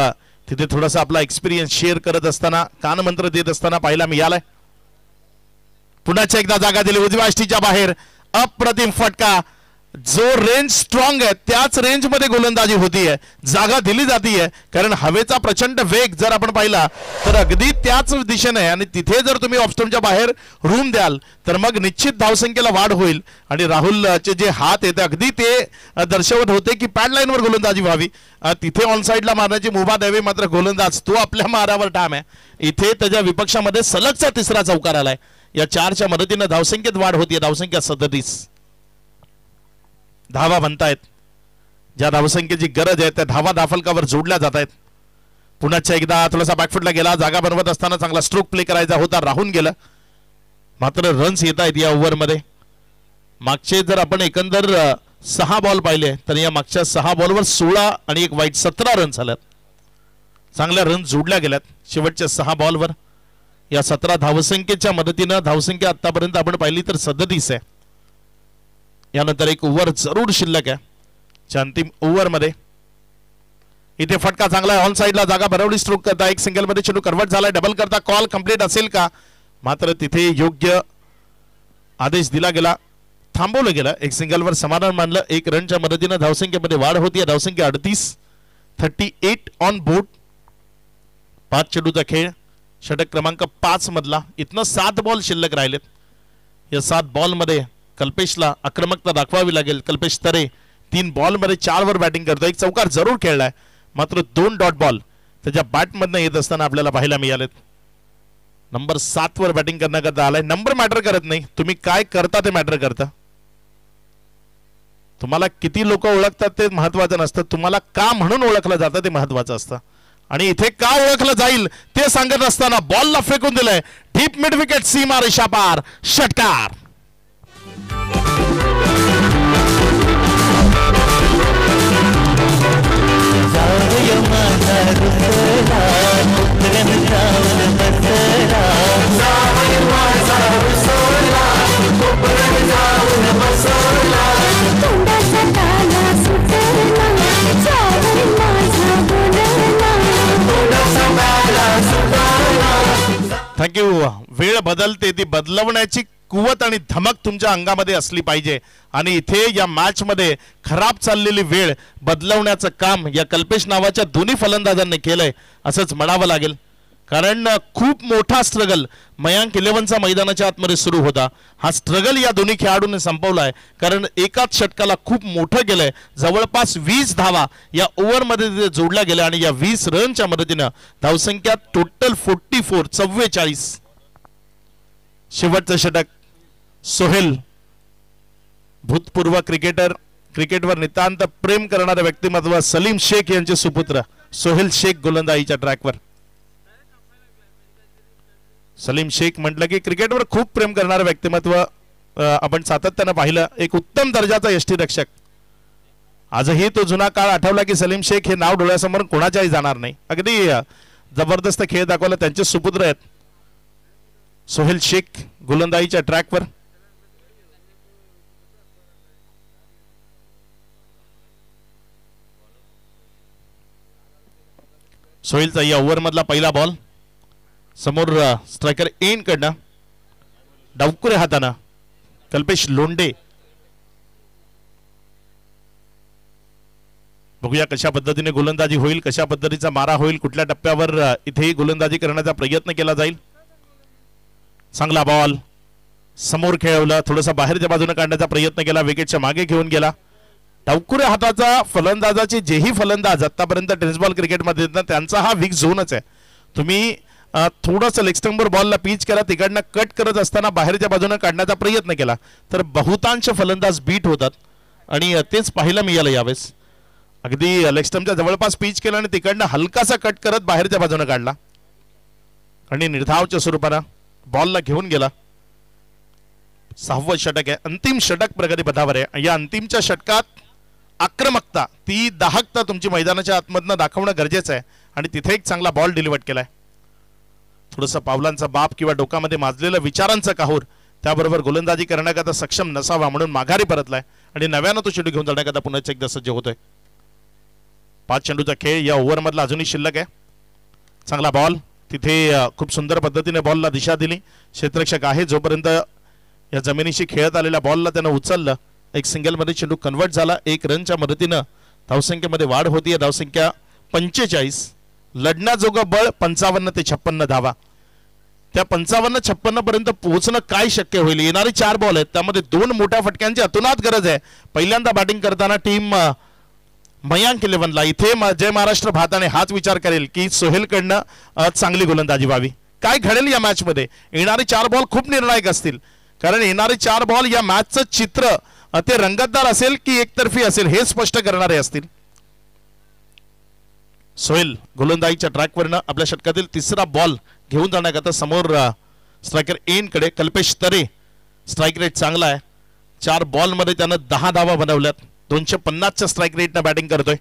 तिथे थोडासा आपला एक्सपिरियन्स शेअर करत असताना, कानमंत्र देत असताना पाहायला मिळालाय. पुन्हा एकदा जागा दिली उजव्या यष्टीच्या बाहेर. अप्रतिम फटका. जो रेंज स्ट्रॉंग आहे त्याच रेंज मध्ये गोलंदाजी होतीये. जागा दिली जातीये कारण हवेचा प्रचंड वेग जर आपण पाहिला तर अगदी त्याच दिशेने आहे. आणि तिथे जर तुम्ही ऑफस्टंपच्या बाहेर रूम द्याल तर मग निश्चित धावसंख्येला वाढ होईल. आणि राहुलचे जे हात आहेत अगदी ते दर्शवत होते की पॅड लाईनवर गोलंदाजी व्हावी. तिथे ऑन साईडला मारण्याची मुभा द्यावी. मात्र गोलंदाज तो आपल्या मारावर ठाम आहे. इथे त्याच्या विपक्षामध्ये सलगचा 3रा चौकार आलाय. या 4च्या मदतीने धावसंख्येत वाढ होतीये. धावसंख्या 37. धावा बनतायत. ज्या धावसंख्येची गरज आहे त्या धावा दाफलकावर जोडल्या जात आहेत. पुन्हा एकदा थोडासा बॅकफुटला गेला. जागा बनवत असताना चांगला स्ट्रोक प्ले करायचा होता, राहून गेलं. मात्र रन्स येत आहेत या ओव्हरमध्ये. मागचे जर आपण एकंदर 6 बॉल पाहिले तर या मागच्या 6 बॉलवर 16 आणि एक वाईट 17 रन झाल्यात. चांगल्या रन जोडल्या गेल्यात शेवटच्या 6 बॉलवर. या 17 धावसंख्येच्या मदतीनं धावसंख्या आतापर्यंत आपण पाहिली तर 37 आहे. यानंतर एक ओव्हर जरूर शिल्लक आहे. अंतिम ओव्हर मध्ये इथे फटका चांगला ऑन साइडला जागा भरवली. स्ट्रोक करता एक सिंगल मध्ये चेंडू कन्वर्ट झालाय. डबल करता कॉल कंप्लीट असेल का? मात्र तिथे योग्य आदेश दिला गेला, थांबवलं गेलं. एक सिंगलवर समाधान मानलं. 1 रनच्या मदतीनं धावसंख्येमध्ये वाढ होती. धावसंख्या 38. 38 ऑन बोर्ड. 5 चेंडूचा खेळ, षटक क्रमांक 5 मधला. इथनं 7 बॉल शिल्लक राहिलेत. या 7 बॉल मध्ये कल्पेशला आक्रमकता दाखवावी लागेल. कल्पेश तरे 3 बॉल मध्ये 4 वर बॅटिंग करतो. एक चौकार जरूर खेळलाय. मात्र 2 डॉट बॉल त्याच्या बॅटमधनं येत असताना आपल्याला पाहायला मिळालेत. नंबर 7 वर बॅटिंग करण्याकरता आलाय. नंबर मॅटर करत नाही, तुम्ही काय करता ते मॅटर करतं. तुम्हाला किती लोक ओळखतात ते महत्वाचं नसतं, तुम्हाला का म्हणून ओळखलं जातं ते महत्वाचं असतं. आणि इथे का ओळखलं जाईल ते सांगत असताना बॉलला फेकून दिलंय डीप मिड विकेट, सीमा रेषा पार, षटकार. थँक्यू. वेळ बदलते ती बदलवण्याची कुवत आणि धमक तुमच्या अंगामध्ये असली पाहिजे आणि इथे या मॅच मध्ये खराब चाललेली वेळ बदलवण्याचं काम या कल्पेश नावाच्या दोन्ही फलंदाजांनी केलंय असंच म्हणावं लागेल. कारण खूप मोठा स्ट्रगल मयांक 11चा मैदानाच्या आतमध्ये सुरू होता. हा स्ट्रगल या दोन्ही खेळाडूंनी संपवलाय. कारण एकाच षटकाला खूप मोठं गेलंय. जवळपास 20 धावा या ओव्हरमध्ये जोडल्या गेल्या आणि या 20 रनच्या मदतीनं धावसंख्या टोटल 44. शेवटचं षटक सोहेल, भूतपूर्व क्रिकेटर, क्रिकेटवर नितांत प्रेम करणारे व्यक्तिमत्व सलीम शेख यांचे सुपुत्र सोहेल शेख गोलंदाजीच्या ट्रॅकवर. सलीम शेख म्हटलं की क्रिकेटवर खूप प्रेम करणारे व्यक्तिमत्व आपण सातत्यानं पाहिलं. एक उत्तम दर्जाचा यष्टीरक्षक. आजही तो जुना काळ आठवला की सलीम शेख हे नाव डोळ्यासमोर कोणाच्याही जाणार नाही. अगदी जबरदस्त खेळ दाखवला. त्यांचे सुपुत्र आहेत सोहेल शेख गोलंदाजीच्या ट्रॅकवर. सोहेलचा या ओव्हर मधला पहिला बॉल. समोर स्ट्रायकर एन कडनं डावकुरे हातानं कल्पेश लोंढे. बघूया कशा पद्धतीने गोलंदाजी होईल, कशा पद्धतीचा मारा होईल, कुठल्या टप्प्यावर इथेही गोलंदाजी करण्याचा प्रयत्न केला जाईल. चांगला बॉल समोर खेळवलं, थोडासा बाहेरच्या बाजूने काढण्याचा प्रयत्न केला, विकेटच्या मागे घेऊन गेला. डावकुरे हाताचा फलंदाजाचे जेही फलंदाज आतापर्यंत टेनिस बॉल क्रिकेटमध्ये त्यांचा हा वीक झोनच आहे. तुम्ही थोडंसं लेग स्टंपवर बॉलला पिच केला, तिकडनं कट करत असताना बाहेरच्या बाजूने काढण्याचा प्रयत्न केला तर बहुतांश फलंदाज बीट होतात आणि तेच पाहायला मिळालं यावेळेस. अगदी लेग स्टंपच्या जवळपास पिच केला आणि तिकडनं हलकासा कट करत बाहेरच्या बाजूने काढला आणि निर्धावच्या स्वरूपानं बॉलला घेऊन गेला. 6वं षटक आहे, अंतिम षटक प्रगती पथावर आहे. या अंतिमच्या षटकात आक्रमकता, ती दाहकता तुमची मैदानाच्या आतमधनं दाखवणं गरजेचं आहे आणि तिथे एक चांगला बॉल डिलिव्हर केलाय. थोडंसं पावलांचा बाप किंवा डोकामध्ये माजलेलं विचारांचा काहूर त्याबरोबर गोलंदाजी करण्याकरता सक्षम नसावा म्हणून माघारी परतलाय आणि नव्यानं तो चेंडू घेऊन जाण्याकरता पुन्हा एकदा सज्ज होतोय. 5 चेंडूचा खेळ या ओव्हर मधला अजूनही शिल्लक आहे. चांगला बॉल, तिथे खूप सुंदर पद्धतीने बॉलला दिशा दिली. क्षेत्ररक्षक आहे जोपर्यंत या जमिनीशी खेळत आलेल्या बॉलला त्यानं उचललं. एक सिंगल मध्ये चेंडू कन्वर्ट झाला. 1 रनच्या मदतीनं धावसंख्येमध्ये वाढ होती. धावसंख्या 45. लढण्याजोगं बळ 55 ते 56 धावा. त्या 55-56 पर्यंत पोहोचणं काय शक्य होईल. येणारे 4 बॉल आहेत त्यामध्ये 2 मोठ्या फटक्यांची अतोनात गरज आहे. पहिल्यांदा बॅटिंग करताना टीम मयांक 11ला इथे जय महाराष्ट्र भारताने हाच विचार करेल की सोहेलकडनं चांगली गोलंदाजी व्हावी. काय घडेल या मॅच मध्ये. येणारे 4 बॉल खूप निर्णायक असतील कारण येणारे 4 बॉल या मॅचचं चित्र ते रंगतदार असेल की एकतर्फी असेल हे स्पष्ट करणारे असतील. सोहेल गोलंदाजीच्या ट्रॅकवरनं आपल्या षटकातील 3रा बॉल घेऊन जाण्याकरता समोर स्ट्रायकर एन कडे कल्पेश तरे. स्ट्राईक रेट चांगला आहे. 4 बॉल मध्ये त्यानं 10 धावा बनवल्यात. 250च्या स्ट्राईक रेटनं बॅटिंग करतोय.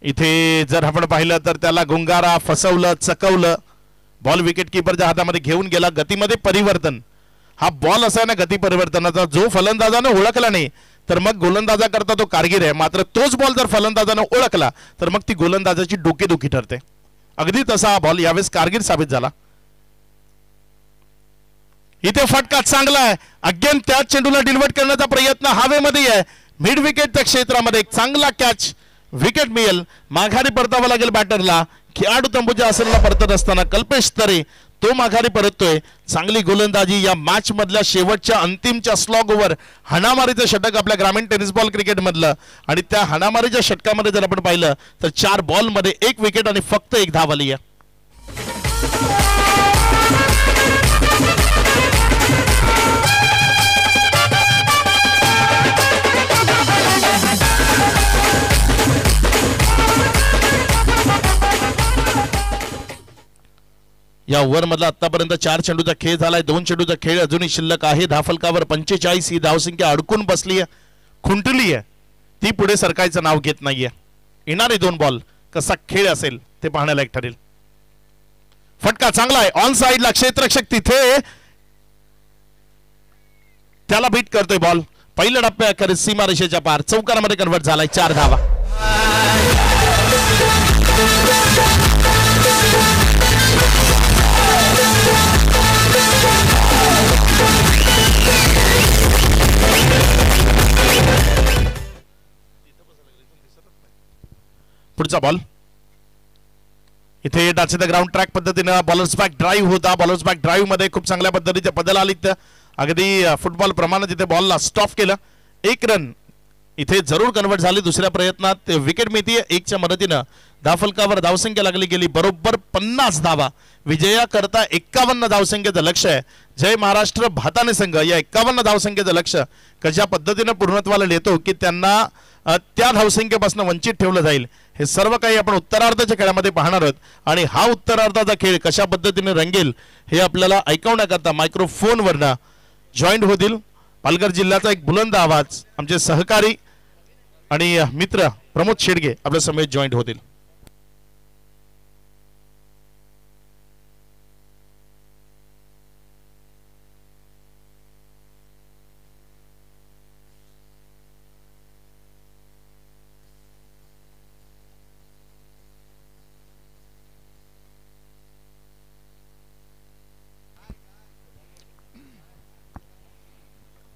इथे जर आपण पाहिलं तर त्याला गुंगारा, फसवलं, चकवलं. बॉल विकेट किपरच्या हातामध्ये घेऊन गेला. गतीमध्ये परिवर्तन, हा बॉल असा आहे ना गती परिवर्तनाचा, जो फलंदाजाने ओळखला नाही तर मग गोलंदाजा करता तो कारगीर आहे. मात्र तोच बॉल जर फलंदाजाने ओळखला तर मग ती गोलंदाजाची डोकेदुखी ठरते. अगदी तसा हा बॉल यावेळेस कारगीर साबित झाला. इथे फटका चांगला आहे. अगेन त्याच चेंडूला डिलिव्हर करण्याचा प्रयत्न हवेमध्ये आहे. मिड विकेटच्या क्षेत्रामध्ये एक चांगला कॅच, विकेट मिळेल. माघारी परतावं लागेल बॅटरला. खेळाडू तंबूच्या आसनाला परतत असताना कल्पेश तरे तो माघारी परततोय. चांगली गोलंदाजी या मॅच मधल्या शेवटच्या अंतिमच्या स्लॉग ओव्हर. हाणामारीचं षटक आपल्या ग्रामीण टेनिस बॉल क्रिकेट मधलं आणि त्या हाणामारीच्या षटकामध्ये जर आपण पाहिलं तर 4 बॉल मध्ये 1 विकेट आणि फक्त 1 धाव आली आहे. या ओव्हर मधला आतापर्यंत 4 चेंडूचा खेळ झालाय. 2 चेंडूचा खेळ अजूनही शिल्लक आहे. धावफलकावर 45 ही धावसंख्या अडकून बसली आहे, खुंटली आहे, ती पुढे सरकायचं नाव घेत नाहीये. येणारे 2 बॉल कसा खेळ असेल ते पाहण्यालायक ठरेल. फटका चांगला आहे ऑन साइडला, क्षेत्ररक्षक तिथे त्याला बीट करतोय बॉल. पहिल्या टप्प्यात सीमारेषेच्या पार चौकारामध्ये कन्वर्ट झालाय. 4 धावा. पुढचा बॉल इथे डाचे द ग्राउंड ट्रॅक पद्धतीने बॉलर्स बॅक ड्राईव्ह होता. बॉलर्स बॅक ड्राईव्ह मध्ये खूप चांगल्या पद्धतीचे बदल आलीत. अगदी फुटबॉल प्रमाणे तिथे बॉलला स्टॉप केलं. 1 रन इथे जरूर कन्वर्ट झाली. दुसऱ्या प्रयत्नात विकेट मिळतीये. 1च्या मदतीनं धावफलकावर धावसंख्या लागली गेली बरोबर 50 धावा. विजयाकरता 51 धावसंख्येचं लक्ष्य आहे. जय महाराष्ट्र भाताने संघ या 51 धावसंख्येचं लक्ष्य कशा पद्धतीने पूर्णत्वाला नेतो की त्यांना त्या धावसंख्येपासून वंचित ठेवलं जाईल, हे सर्व काही आपण उत्तरार्धाच्या खेळामध्ये पाहणार आहोत. आणि हा उत्तरार्धाचा खेळ कशा पद्धतीने रंगेल हे आपल्याला ऐकवण्याकरता मायक्रोफोनवरनं जॉईंट होतील पालघर जिल्ह्याचा एक बुलंद आवाज आमचे सहकारी आणि मित्र प्रमोद शेडगे आपल्या समेत जॉईंट होतील.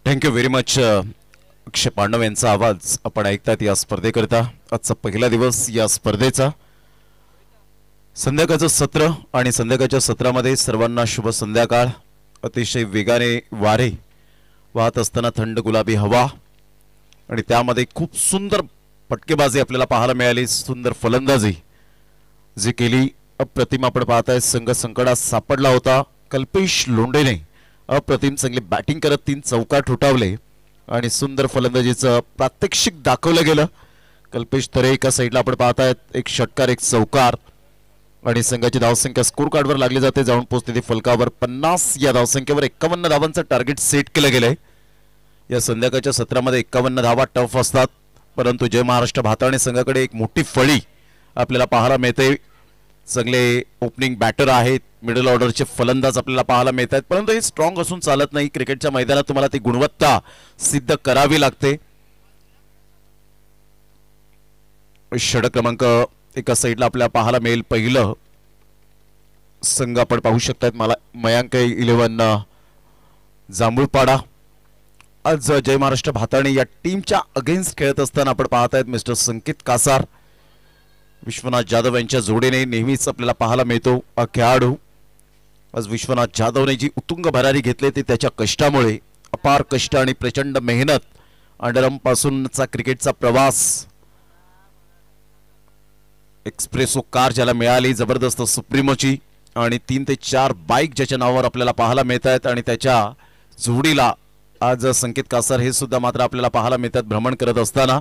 Thank you very much. Akshay Pandav यांचा आवाज आपण ऐकतात या स्पर्धेकरता. आजचा पहिला दिवस या स्पर्धेचा. संध्याकाळचं सत्र आणि संध्याकाळच्या सत्रामध्ये सर्वांना शुभ संध्याकाळ. अतिशय वेगाने वारे वाहत असताना थंड गुलाबी हवा आणि त्यामध्ये खूप सुंदर फटकेबाजी आपल्याला पाहायला मिळाली. सुंदर फलंदाजी जी केली अप्रतिम आपण पाहताय. संघ संकटात सापडला होता. कल्पेश लोंढेने अप्रतिम चांगली बॅटिंग करत 3 चौकार ठोठावले आणि सुंदर फलंदाजीचं प्रात्यक्षिक दाखवलं गेलं. कल्पेश तरे एका साईडला आपण पाहतायत, 1 षटकार 1 चौकार आणि संघाची धावसंख्या स्कोर कार्डवर लागली जाते. जाऊन पोहोचते ती फलकावर 50. या धावसंख्येवर 51 धावांचं टार्गेट सेट केलं गेलंय. या संध्याकाळच्या सत्रामध्ये 51 धावा टफ असतात, परंतु जय महाराष्ट्र भाताणे संघाकडे एक मोठी फळी आपल्याला पाहायला मिळते. चांगले ओपनिंग बॅटर आहेत, मिडल ऑर्डरचे फलंदाज आपल्याला पाहायला मिळत आहेत, परंतु हे स्ट्रॉंग असून चालत नाही. क्रिकेटच्या मैदानात तुम्हाला ती गुणवत्ता सिद्ध करावी लागते. षटक क्रमांक एका साईडला आपल्याला पाहायला मिळेल. पहिलं संघ आपण पाहू शकतात मला मयांक 11 जांभूळपाडा. आज जय महाराष्ट्र भाताणे या टीमच्या अगेन्स्ट खेळत असताना आपण पाहतायत मिस्टर संकेत कासार, विश्वनाथ जाधव यांच्या जोडीने नेहमीच आपल्याला पाहायला मिळतो खेळाडू. आज विश्वनाथ जाधवने जी उत्तुंग भरारी घेतली ती त्याच्या कष्टामुळे, अपार कष्ट आणि प्रचंड मेहनत. अंडरआर्म पासूनचा क्रिकेटचा प्रवास, एक्सप्रेसो कार ज्याला मिळाली जबरदस्त सुप्रीमोची आणि 3 ते 4 बाईक ज्याच्या नावावर आपल्याला पाहायला मिळत आहेत आणि त्याच्या जोडीला आज संकेत कासार हे सुद्धा मात्र आपल्याला पाहायला मिळतात भ्रमण करत असताना.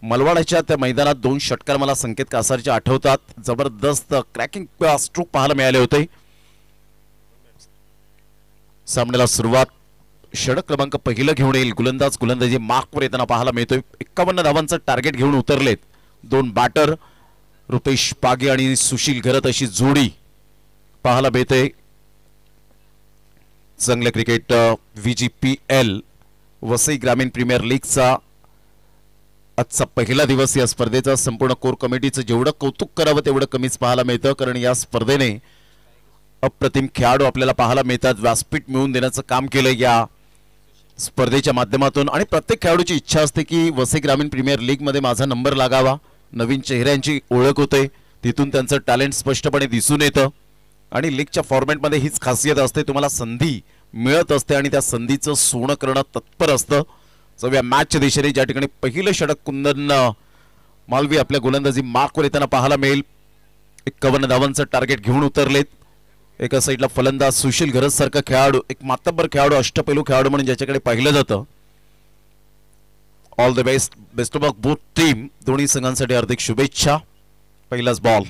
मलवाड्याच्या त्या मैदानात 2 षटकार मला संकेत कासारचे आठवतात. जबरदस्त क्रॅकिंग स्ट्रोक पाहायला मिळाले होते. सामन्याला सुरुवात षटक क्रमांक पहिलं घेऊन येईल गोलंदाजी मार्कवर येताना पाहायला मिळतोय. 51 धावांचं टार्गेट घेऊन उतरलेत 2 बॅटर रुपेश पागे आणि सुशील घरत अशी जोडी पाहायला मिळते. चांगले क्रिकेट VGPL वसई ग्रामीण प्रीमियर लीगचा आजचा पहिला दिवस. या स्पर्धेचा संपूर्ण कोर कमिटीचं जेवढं कौतुक करावं तेवढं कमीच पाहायला मिळतं, कारण या स्पर्धेने अप्रतिम खेळाडू आपल्याला पाहायला मिळतात. व्यासपीठ मिळवून देण्याचं काम केलं या स्पर्धेच्या माध्यमातून आणि प्रत्येक खेळाडूची इच्छा असते की वसई ग्रामीण प्रीमियर लीग मध्ये माझा नंबर लागावा. नवीन चेहऱ्यांची ओळख होते, तिथून त्यांचं टॅलेंट स्पष्टपणे दिसून येतं आणि लीगच्या फॉर्मॅटमध्ये हीच खासियत असते, तुम्हाला संधी मिळत असते आणि त्या संधीचं सोनं करणं तत्पर असतं. सव्या मॅचच्या दिशेने ज्या ठिकाणी पहिलं षटक कुंदन मालवी आपल्या गोलंदाजी मार्कवर येताना पाहायला मिळेल. 51 धावांचं टार्गेट घेऊन उतरलेत. एका साईडला फलंदाज सुशील घरत सारखा खेळाडू, एक मातब्बर खेळाडू, अष्टपैलू खेळाडू म्हणून ज्याच्याकडे पाहिलं जातं. All the best, best of both team. दोन्ही संघांसाठी हार्दिक शुभेच्छा. पहिलाच बॉल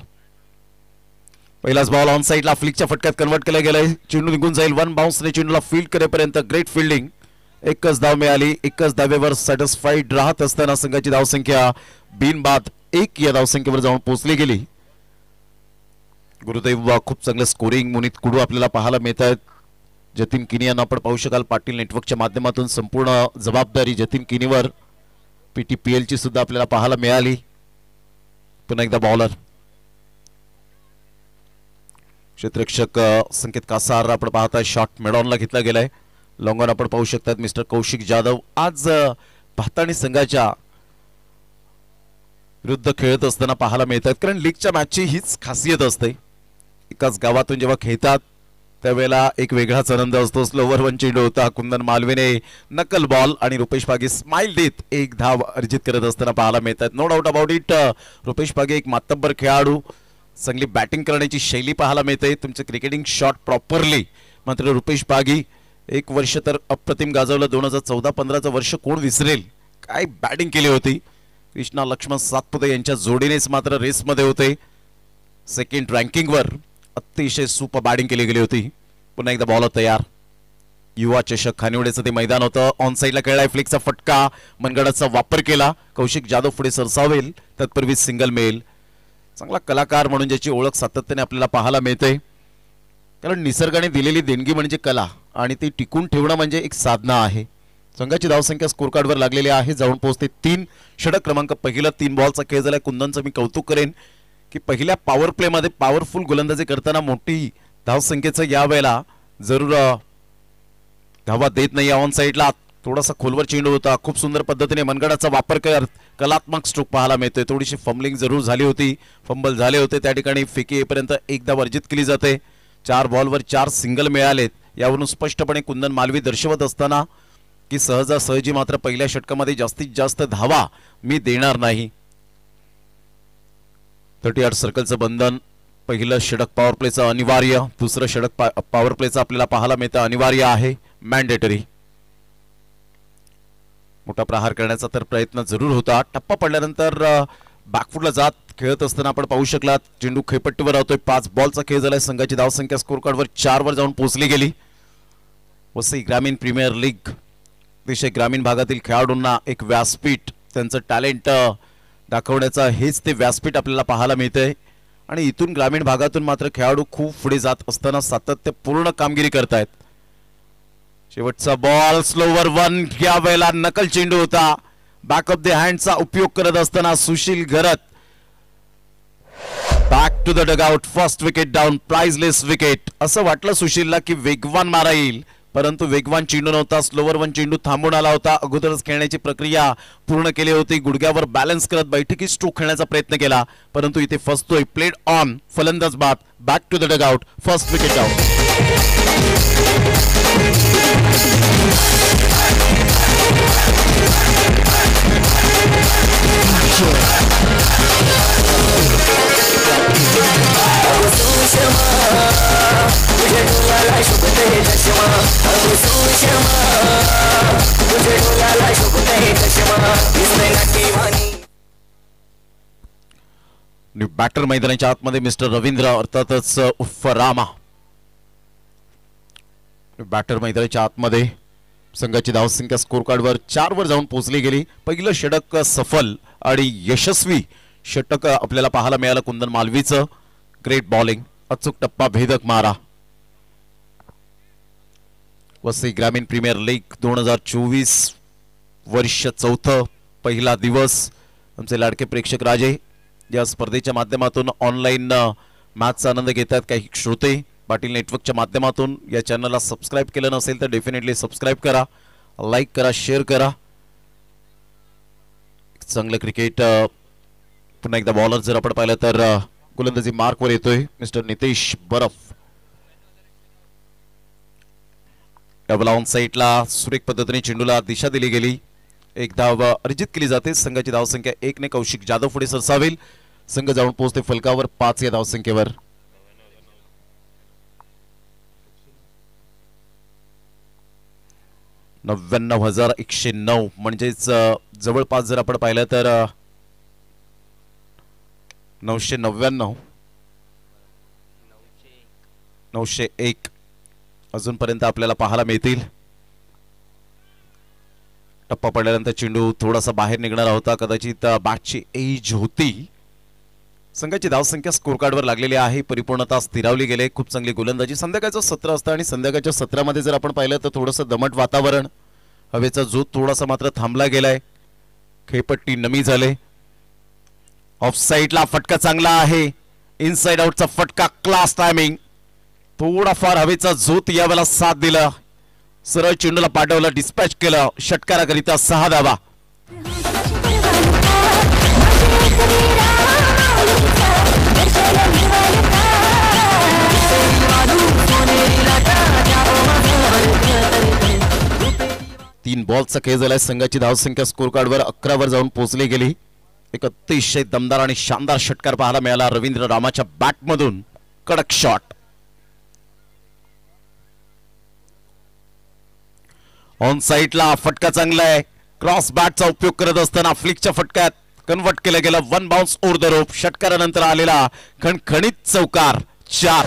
पहिलाच बॉल ऑन साइडला फ्लिकच्या फटक्यात कन्वर्ट केला गेलाय. चेंडू निघून जाईल. वन बाउन्सने चेंडूला फील्ड करेपर्यंत ग्रेट फिल्डिंग. एकच धाव मिळाली. एकच धावेवर सॅटिस्फाईड राहत असताना संघाची धावसंख्या बिनबाद 1 या धावसंख्येवर जाऊन पोहोचली गेली. गुरुदेव खूप चांगलं स्कोरिंग मुनीत कुडू आपल्याला पाहायला मिळत आहेत. जतीन किनी यांना आपण पाहू शकाल पाटील नेटवर्कच्या माध्यमातून संपूर्ण जबाबदारी जतीन किनीवर PTPL ची सुद्धा आपल्याला पाहायला मिळाली. पुन्हा एकदा बॉलर क्षेत्ररक्षक संकेत कासार आपण पाहताय. शॉट मेडॉनला घेतला गेलाय. लॉंग ऑन आपण पाहू शकतात मिस्टर कौशिक जाधव आज भाताणी संघाच्या विरुद्ध खेळत असताना पाहायला मिळतात. कारण लीगच्या मॅचची हीच खासियत असते. एकाच गावातून जेव्हा खेळतात त्यावेळेला एक वेगळाच आनंद असतो. स्लोवर वन चेंडू होता. कुंदन मालवीने नकल बॉल आणि रुपेश पागे स्माइल देत एक धाव अर्जित करत असताना पाहायला मिळतात. No doubt about it. Rupesh Page एक मातब्बर खेळाडू. चांगली बॅटिंग करण्याची शैली पाहायला मिळते. तुमचे क्रिकेटिंग शॉट प्रॉपरली. मात्र रुपेश पागी एक वर्ष तर अप्रतिम गाजवलं. 2014-15चं वर्ष कोण विसरेल. काय बॅटिंग केली होती. कृष्णा लक्ष्मण सातपुते यांच्या जोडीनेच मात्र रेसमध्ये होते. सेकंड रँकिंगवर अतिशय सुपर बॅटिंग केली गेली होती. पुन्हा एकदा बॉलर तयार. युवा चषक खानिवडेचं ते मैदान होतं. ऑन साइडला खेळलाय. फ्लिकचा फटका मनगडाचा वापर केला. कौशिक जाधव पुढे सरसावेल तत्पूर्वी सिंगल मेल. चांगला कलाकार म्हणून ज्याची ओळख सातत्याने आपल्याला पाहायला मिळते. कारण निसर्गाने दिलेली देणगी म्हणजे कला आणि ती टिकून ठेवणं म्हणजे एक साधना आहे. संघाची धावसंख्या स्कोर कार्डवर लागलेली आहे. जाऊन पोहोचते 3. षटक क्रमांक पहिला 3 बॉलचा खेळ झालाय. कुंदनचं मी कौतुक करेन की पहिल्या पॉवर प्ले मध्ये पॉवरफुल गोलंदाजी करताना मोठी धावसंख्येचं यावेळेला जरूर धावा देत नाही. ऑन साइडला थोडासा खोलवर चेंडू होता. खूप सुंदर पद्धतीने मनगडाचा वापर करत कलात्मक स्ट्रोक पाहायला मिळतोय. थोडीशी फंबलिंग जरूर झाली होती. फंबल झाले होते. त्या ठिकाणी फेकी येईपर्यंत एकदा वर्जित केली जाते. 4 बॉलवर 4 सिंगल मिळालेत. यावरून स्पष्टपणे कुंदन मालवी दर्शवत असताना की सहजासहजी मात्र पहिल्या षटकामध्ये जास्तीत जास्त धावा मी देणार नाही. 38 सर्कलचं बंधन. पहिलं षटक पॉवर प्लेचं अनिवार्य. दुसरं षटक पॉवर प्लेचं आपल्याला पाहायला मिळतं अनिवार्य आहे. मॅन्डेटरी. मोठा प्रहार करण्याचा तर प्रयत्न जरूर होता. टप्पा पडल्यानंतर बॅकफुटला जात खेळत असताना आपण पाहू शकलात चेंडू खेळपट्टीवर राहतोय. 5 बॉलचा खेळ झालाय. संघाची धावसंख्या स्कोर कार्डवर 4 वर जाऊन पोहोचली गेली. वसई ग्रामीण प्रीमियर लीग अतिशय ग्रामीण भागातील खेळाडूंना एक व्यासपीठ त्यांचं टॅलेंट दाखवण्याचं हेच ते व्यासपीठ आपल्याला पाहायला मिळतंय. आणि इथून ग्रामीण भागातून मात्र खेळाडू खूप पुढे जात असताना सातत्यपूर्ण कामगिरी करतायत. शेवटचा बॉल स्लोवर वन. या वेळेला नकल चेंडू होता. बॅक ऑफ द हँडचा उपयोग करत असताना Sushil Gharat back to the dugout. First wicket down. Priceless wicket. असं वाटलं सुशीलला की वेगवान मारा येईल परंतु वेगवान चेंडू नव्हता. स्लोवर वन चेंडू थांबून आला होता. अगोदरच खेळण्याची प्रक्रिया पूर्ण केली होती. गुडघ्यावर बॅलन्स करत बैठकी स्ट्रोक खेळण्याचा प्रयत्न केला परंतु इथे फसतोय. Played on. फलंदाज बाद. Back to the dugout. First wicket down. Batter मैदानाच्या आतमध्ये मिस्टर रवींद्र अर्थातच उर्फ रामा. बॅटर मैदानाच्या आतमध्ये संघाची धावसंख्या स्कोर कार्डवर 4 वर जाऊन पोहोचली गेली. पहिलं षटक सफल आणि यशस्वी षटक आपल्याला पाहायला मिळालं कुंदन मालवीचं. Great bowling. अचूक टप्पा. भेदक मारा. वसई ग्रामीण प्रीमियर लीग 2024 वर्ष 4थं. पहिला दिवस. आमचे लाडके प्रेक्षक राजे या स्पर्धेच्या माध्यमातून ऑनलाईन मॅचचा आनंद घेतात. काही श्रोते पाटील नेटवर्कच्या माध्यमातून या चॅनलला सबस्क्राईब केलं नसेल तर डेफिनेटली सबस्क्राईब करा. लाईक करा. शेअर करा. चांगलं क्रिकेट. पुन्हा एकदा बॉलर जर आपण पाहिलं तर गोलंदाजी मार्कवर येतोय मिस्टर नितेश बरफ. डबल ऑन साइडला सुरेख पद्धतीने चेंडूला दिशा दिली गेली. एक धाव अर्जित केली जाते. संघाची धावसंख्या 1 ने कौशिक जाधव पुढे सरसावेल. संघ जाऊन पोहोचते फलकावर 5 या धावसंख्येवर. 99,109 म्हणजेच जवळपास जर आपण पाहिलं तर 999 901 अजूनपर्यंत आपल्याला पाहायला मिळतील. टप्पा पडल्यानंतर चेंडू थोडासा बाहेर निघणारा होता, कदाचित बॅटची एज होती. संघाची धावसंख्या स्कोर कार्डवर लागलेली आहे, परिपूर्णता स्थिरावली गेले. खूप चांगली गोलंदाजी. संध्याकाळचं सत्र असतं आणि संध्याकाळच्या सत्रामध्ये जर आपण पाहिलं तर थोडंसं दमट वातावरण, हवेचा झोत थोडासा मात्र थांबला गेलाय, खेळपट्टी नमी झाले. ऑफ साईडला फटका चांगला आहे, इनसाइड आउटचा फटका, क्लास टायमिंग. थोडाफार हवेचा झोत यावेळेला साथ दिला, सरळ चेंडूला पाठवलं, डिस्पॅच केलं, षटकाराकरिता 6 धावा. तीन बॉलचा खेळ झालाय. संघाची धावसंख्या स्कोर कार्डवर 11 वर जाऊन पोहोचली गेली. एक अतिशय दमदार आणि शानदार षटकार पाहायला मिळाला रवींद्र रामाच्या बॅटमधून. कडक शॉट. ऑन साईडला फटका चांगला आहे, क्रॉस बॅटचा उपयोग करत असताना फ्लिकच्या फटक्यात कन्वर्ट केलं गेलं. 1 बाउन्स ओव्हर द रोप. षटकारानंतर आलेला खणखणीत चौकार. 4.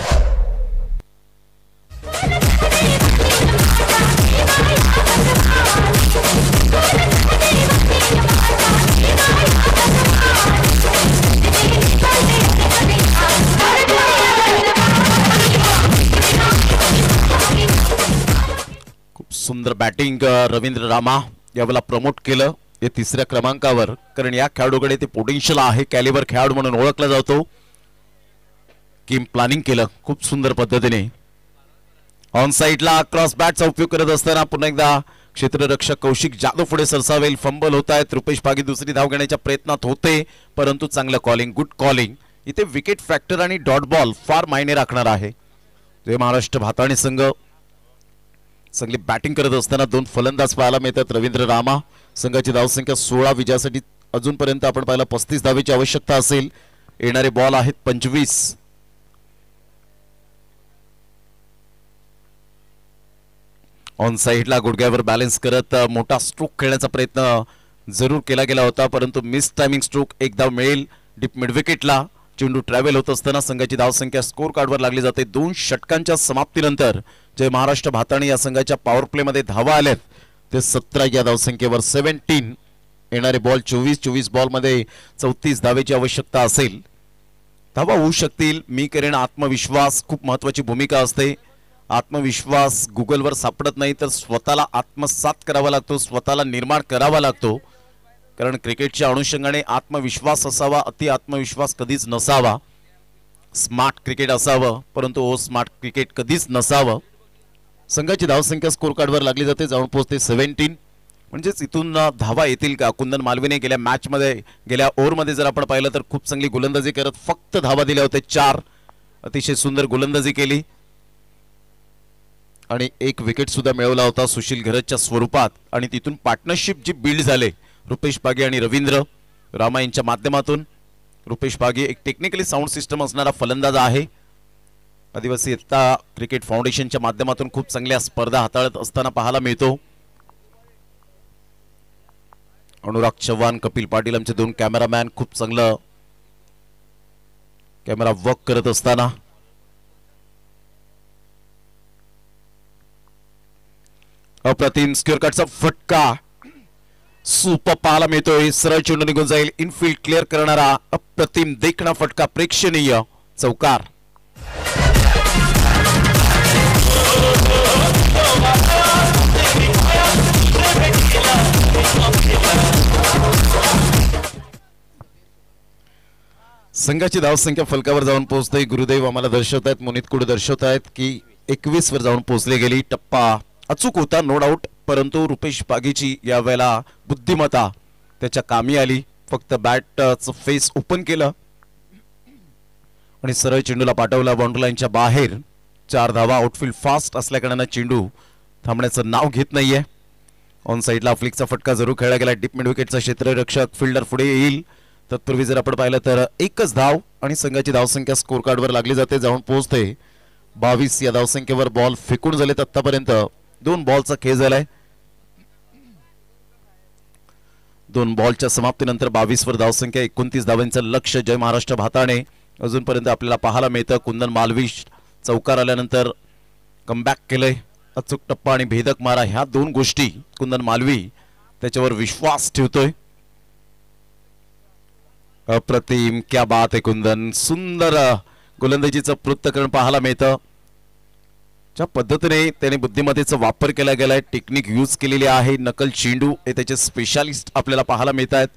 खूप सुंदर बॅटिंग रवींद्र रामा यावेळेला प्रमोट केलं या 3ऱ्या क्रमांकावर, कारण या खेळाडूकडे ते पोटेन्शियल आहे, कॅलिबर खेळाडू म्हणून ओळखला जातो. गेम प्लॅनिंग केलं खूप सुंदर पद्धतीने. ऑन साईडला क्रॉस बॅटचा उपयोग करत असताना पुन्हा एकदा क्षेत्ररक्षक कौशिक जाधव पुढे सरसावेल. फंबल होत आहेत. रुपेश पागी दुसरी धाव घेण्याच्या प्रयत्नात होते, परंतु चांगलं कॉलिंग, गुड कॉलिंग. इथे विकेट फॅक्टर आणि डॉट बॉल फार मायने राखणार आहे. जय महाराष्ट्र भाताणी संघ चांगली बॅटिंग करत असताना 2 फलंदाज पाहायला मिळतात. रवींद्र रामा. संघाची धावसंख्या 16. विजयासाठी अजूनपर्यंत आपण पाहिलं 35 धावेची आवश्यकता असेल. येणारे बॉल आहेत 25. ऑन साईडला गुडघ्यावर बॅलन्स करत मोठा स्ट्रोक खेळण्याचा प्रयत्न जरूर केला गेला होता, परंतु मिस टायमिंग स्ट्रोक एकदा मिळेल. डीप मिड विकेटला चेंडू ट्रॅव्हल होत असताना संघाची धावसंख्या स्कोर कार्डवर लागली जाते. 2 षटकांच्या समाप्तीनंतर जय महाराष्ट्र भाताणी या संघाच्या पॉवर प्ले मध्ये धावा आल्यात ते 17 या धावसंख्येवर. 17. येणारे बॉल 24 बॉल मध्ये 34 धावेची आवश्यकता असेल. धावा होऊ शकतील. मी करेन आत्मविश्वास खूप महत्वाची भूमिका असते. आत्मविश्वास गुगलवर सापडत नाही, तर स्वतःला आत्मसात करावा लागतो, स्वतःला निर्माण करावा लागतो. कारण क्रिकेटच्या अनुषंगाने आत्मविश्वास असावा, अति आत्मविश्वास कधीच नसावा. स्मार्ट क्रिकेट असावं, परंतु स्मार्ट क्रिकेट कधीच नसावं. संघाची धावसंख्या स्कोर कार्डवर लागली जाते, जाऊन पोहोचते 17. म्हणजेच इथून धावा येतील का? कुंदन मालवीने गेल्या मॅच मध्ये, गेल्या ओव्हरमध्ये जर आपण पाहिलं तर खूप चांगली गोलंदाजी करत फक्त धावा दिल्या होत्या 4. अतिशय सुंदर गोलंदाजी केली आणि 1 विकेट सुद्धा मिळवला होता सुशील घरतच्या स्वरूपात. आणि तिथून पार्टनरशिप जी बिल्ड झाले रुपेश पागी आणि रवींद्र रामा यांच्या माध्यमातून. रुपेश पागी एक टेक्निकली साऊंड सिस्टम असणारा फलंदाज आहे. आदिवासी एकता क्रिकेट फाउंडेशनच्या माध्यमातून खूप चांगल्या स्पर्धा हाताळत असताना पाहायला मिळतो. अनुराग चव्हाण, कपिल पाटील आमचे 2 कॅमेरामॅन खूप चांगलं कॅमेरा वर्क करत असताना. अप्रतिम स्क्वेअर कटचा फटका सुपर पाहायला मिळतोय. सरळ चेंडू निघून जाईल. इनफिल्ड क्लिअर करणारा अप्रतिम देखणा फटका, प्रेक्षणीय चौकार. संघाची धावसंख्या फलकावर जाऊन पोहोचते. गुरुदेव आम्हाला दर्शवत आहेत, मोनित कुडे दर्शवत आहेत की 21 वर जाऊन पोहोचली गेली. टप्पा अचूक होता नो डाऊट, परंतु रुपेश पागीची यावेळेला बुद्धिमत्ता त्याच्या कामी आली. फक्त बॅटचं फेस ओपन केलं आणि सरळ चेंडूला पाठवला बाउंड्री लाईनच्या बाहेर. 4 धावा. आउटफील्ड फास्ट असल्याकारणानं चेंडू थांबण्याचं नाव घेत नाहीये. ऑन साईडला फ्लिकचा फटका जरूर खेळला गेला. डीप मिड विकेटचा क्षेत्ररक्षक फिल्डर पुढे येईल. तत्पूर्वी जर आपण पाहिलं तर 1च धाव आणि संघाची धावसंख्या स्कोर कार्डवर लागली जाते, जाऊन पोहोचते 22 या धावसंख्येवर. बॉल फेकून झालेत आतापर्यंत. 2 बॉलचा खेळ झालाय. 2 बॉलच्या समाप्तीनंतर 22 वर धावसंख्या. 29 धावांचं लक्ष जय महाराष्ट्र भाताणे अजूनपर्यंत आपल्याला पाहायला मिळतं. कुंदन मालवी चौकार आल्यानंतर कमबॅक केलंय. अचूक टप्पा आणि भेदक मारा ह्या दोन गोष्टी कुंदन मालवी त्याच्यावर विश्वास ठेवतोय. अप्रतिम, क्या बात आहे कुंदन. सुंदर गोलंदाजीचं पृथक्करण पाहायला मिळतं. ज्या पद्धतीने त्याने बुद्धिमत्तेचा वापर केला गेलाय, टेक्निक यूज केलेली आहे. नकल चेंडू हे त्याचे स्पेशालिस्ट आपल्याला पाहायला मिळत आहेत.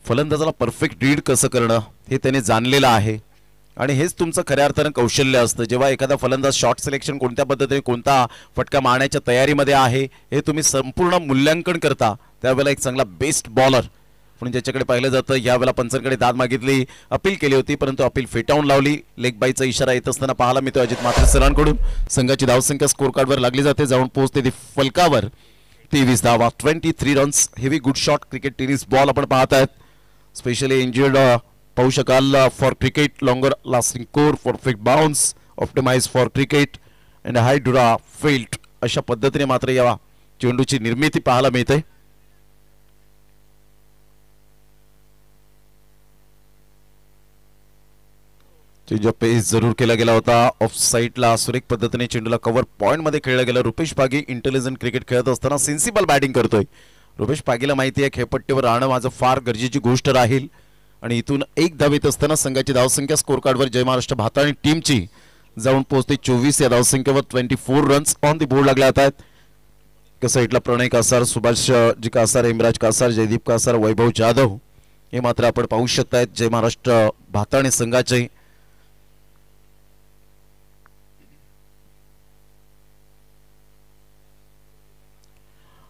फलंदाजाला परफेक्ट रीड कसं करणं हे त्याने जाणलेलं आहे आणि हेच तुमचं खऱ्या अर्थानं कौशल्य असतं. जेव्हा एखादा फलंदाज शॉट सिलेक्शन कोणत्या पद्धतीने कोणता फटका मारण्याच्या तयारीमध्ये आहे हे तुम्ही संपूर्ण मूल्यांकन करता, त्यावेळेला एक चांगला बेस्ट बॉलर म्हणून ज्याच्याकडे पाहिलं जातं. यावेळेला पंचांकडे दाद मागितली, अपील केली होती, परंतु अपील फेटाळून लावली. लेग बायचा इशारा येत असताना पाहायला मिळतो अजित म्हात्रे सरांकडून. संघाची धावसंख्या स्कोर कार्डवर लागली जाते, जाऊन पोहोचते ती फलकावर. 23 धावा, 23 runs. Heavy good shot cricket tennis ball आपण पाहत आहेत. स्पेशली इंजुर्ड पाहू शकाल. For cricket longer lasting core, perfect bounce, optimize for cricket and hydra felt अशा पद्धतीने मात्र या चेंडूची निर्मिती पाहायला मिळते. चेंज ऑफ पेस जरूर केला गेला होता. ऑफ साईडला सुरेख पद्धतीने चेंडूला कव्हर पॉइंट मध्ये खेळला गेला. रुपेश पागी इंटेलिजंट क्रिकेट खेळत असताना सेन्सिबल बॅटिंग करतोय. रुपेश पागीला माहिती आहे खेळपट्टीवर राहणं माझं फार गरजेची गोष्ट राहील आणि इथून एक धाव असताना संघाची धावसंख्या स्कोर कार्डवर जय महाराष्ट्र भाताळी टीमची जाऊन पोहोचते 24 या धावसंख्येवर. 24 रन्स ऑन दी बोर्ड लागले आहेत. कसं इथला प्रणय कासार, सुभाष जी कासार, इमराज कासार, जयदीप कासार, वैभव जाधव हे मात्र आपण पाहू शकतायत जय महाराष्ट्र भाताळी संघाचे.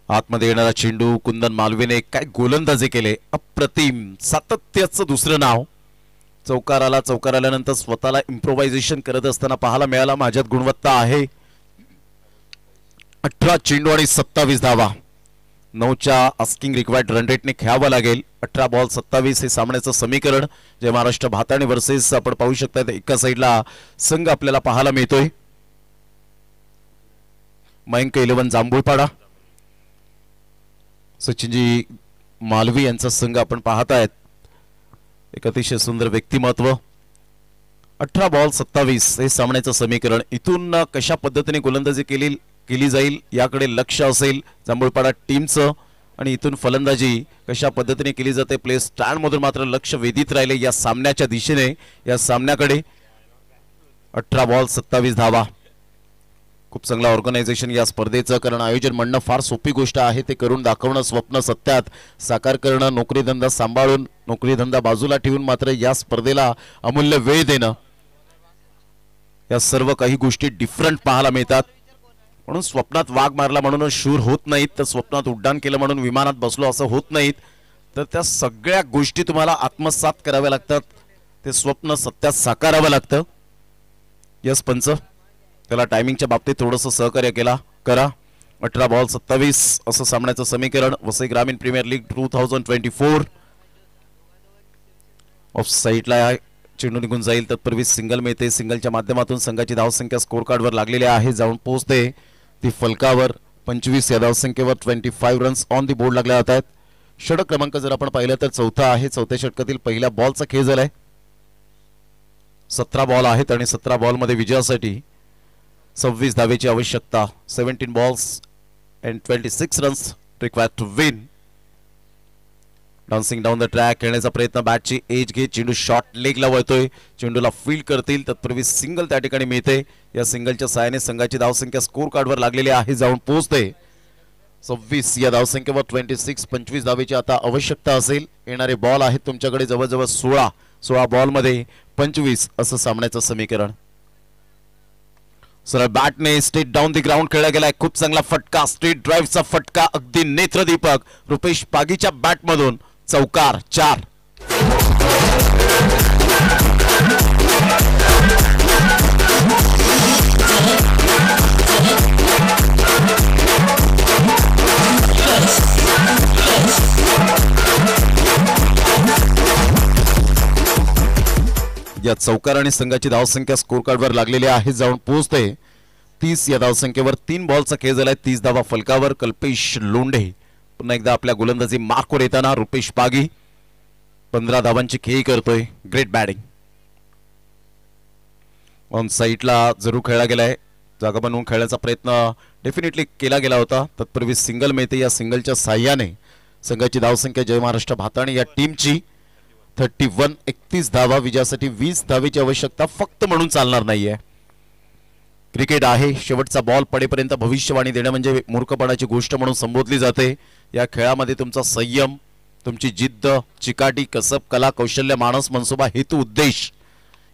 आतमध्ये येणारा चेंडू कुंदन मालवीने काय गोलंदाजी केले, अप्रतिम. सातत्याचं दुसरं नाव. चौकार आल्यानंतर स्वतःला इम्प्रोव्हायझेशन करत असताना पाहायला मिळाला. माझ्यात गुणवत्ता आहे. 18 चेंडू आणि 27 धावा. 9च्या आस्किंग रिक्वायर्ड रन रेटने खेळावं लागेल. 18 बॉल 27 हे सामन्याचं समीकरण जय महाराष्ट्र भाताळी वर्सेस आपण पाहू शकता एका साईडला संघ आपल्याला पाहायला मिळतोय. मयंक 11 जांभूळपाडा, सचिनजी मालवी यांचा संघ आपण पाहत आहेत. एक अतिशय सुंदर व्यक्तिमत्व. 18 बॉल 27 हे सामन्याचं समीकरण. इथून कशा पद्धतीने गोलंदाजी केली जाईल याकडे लक्ष असेल जांभूळपाडा टीमचं आणि इथून फलंदाजी कशा पद्धतीने केली जाते प्ले स्टँड मधून मात्र लक्ष वेधित राहिले या सामन्याच्या दिशेने, या सामन्याकडे. 18 बॉल 27 धावा. खूप चांगला ऑर्गनायझेशन या स्पर्धेचं, कारण आयोजन म्हणणं फार सोपी गोष्ट आहे, ते करून दाखवणं, स्वप्न सत्यात साकार करणं, नोकरीधंदा सांभाळून नोकरीधंदा बाजूला ठेवून मात्र या स्पर्धेला अमूल्य वेळ देणं, या सर्व काही गोष्टी डिफरंट पाहायला मिळतात. म्हणून स्वप्नात वाघ मारला म्हणून शूर होत नाहीत, तर स्वप्नात उड्डाण केलं म्हणून विमानात बसलो असं होत नाहीत. तर त्या सगळ्या गोष्टी तुम्हाला आत्मसात कराव्या लागतात, ते स्वप्न सत्यात साकारावं लागतं. यस पंच, त्याला टायमिंगच्या बाबतीत थोडंसं सहकार्य करा. 18 बॉल 27 असं सामन्याचं समीकरण. वसई ग्रामीण प्रीमियर लीग 2024. ऑफ साईडला चेंडू निघून जाईल, तत्पूर्वी सिंगल मिळते. सिंगलच्या माध्यमातून संघाची धावसंख्या स्कोर कार्डवर लागलेली आहे, जाऊन पोहोचते ती फलकावर. 25 या धावसंख्येवर 25 रन्स ऑन दी बोर्ड लागल्या जात आहेत. षटक क्रमांक जर आपण पाहिलं तर 4था आहे. 4थ्या षटकातील पहिल्या बॉलचा खेळ झालाय. 17 बॉल आहेत आणि 17 बॉल मध्ये विजयासाठी 26 धावेची आवश्यकता. 17 balls and 26 runs required to win. Dancing down the track खेळण्याचा प्रयत्न, बॅटची एज घेत चेंडू शॉर्ट लेगला वळतोय. चेंडूला फील्ड करतील, तत्पूर्वी सिंगल त्या ठिकाणी मिळते. या सिंगलच्या सहाय्याने संघाची धावसंख्या स्कोर कार्डवर लागलेली आहे, जाऊन पोहोचते 26 या धावसंख्येवर. 25 धावेची आता आवश्यकता असेल. येणारे बॉल आहेत तुमच्याकडे जवळजवळ 16 बॉल मध्ये 25 असं सामन्याचं समीकरण. सरळ बॅटने स्ट्रेट डाऊन द ग्राउंड खेळला गेलाय. खूप चांगला फटका, स्ट्रेट ड्राईव्हचा फटका, अगदी नेत्रदीपक. रुपेश पागीच्या बॅटमधून चौकार. 4. या चौकाराने संघाची धावसंख्या स्कोर कार्डवर लागलेली आहे, जाऊन पोहोचते 30 या धावसंख्येवर. 3 बॉलचा खेळ झालाय. 30 धावा फलकावर. कल्पेश लोंढे पुन्हा एकदा आपल्या गोलंदाजी मार्कवर येताना. रुपेश पागी 15 धावांची खेळी करतोय. Great batting. ऑन साईडला जरूर खेळला गेलाय, जागा बनवून खेळण्याचा प्रयत्न डेफिनेटली केला गेला होता. तत्पूर्वी सिंगल मिळते. या सिंगलच्या साह्याने संघाची धावसंख्या जय महाराष्ट्र भाताणे या टीमची 31. 31 धावा. विजयासाठी 20 धावेची आवश्यकता फक्त म्हणून चालणार नाहीये. क्रिकेट आहे, शेवटचा बॉल पडेपर्यंत भविष्यवाणी देणं म्हणजे मूर्खपणाची गोष्ट म्हणून संबोधली जाते. या खेळामध्ये तुमचा संयम, तुमची जिद्द, चिकाटी, कसब, कला, कौशल्य, मानस, मनसुबा, हेतू, उद्देश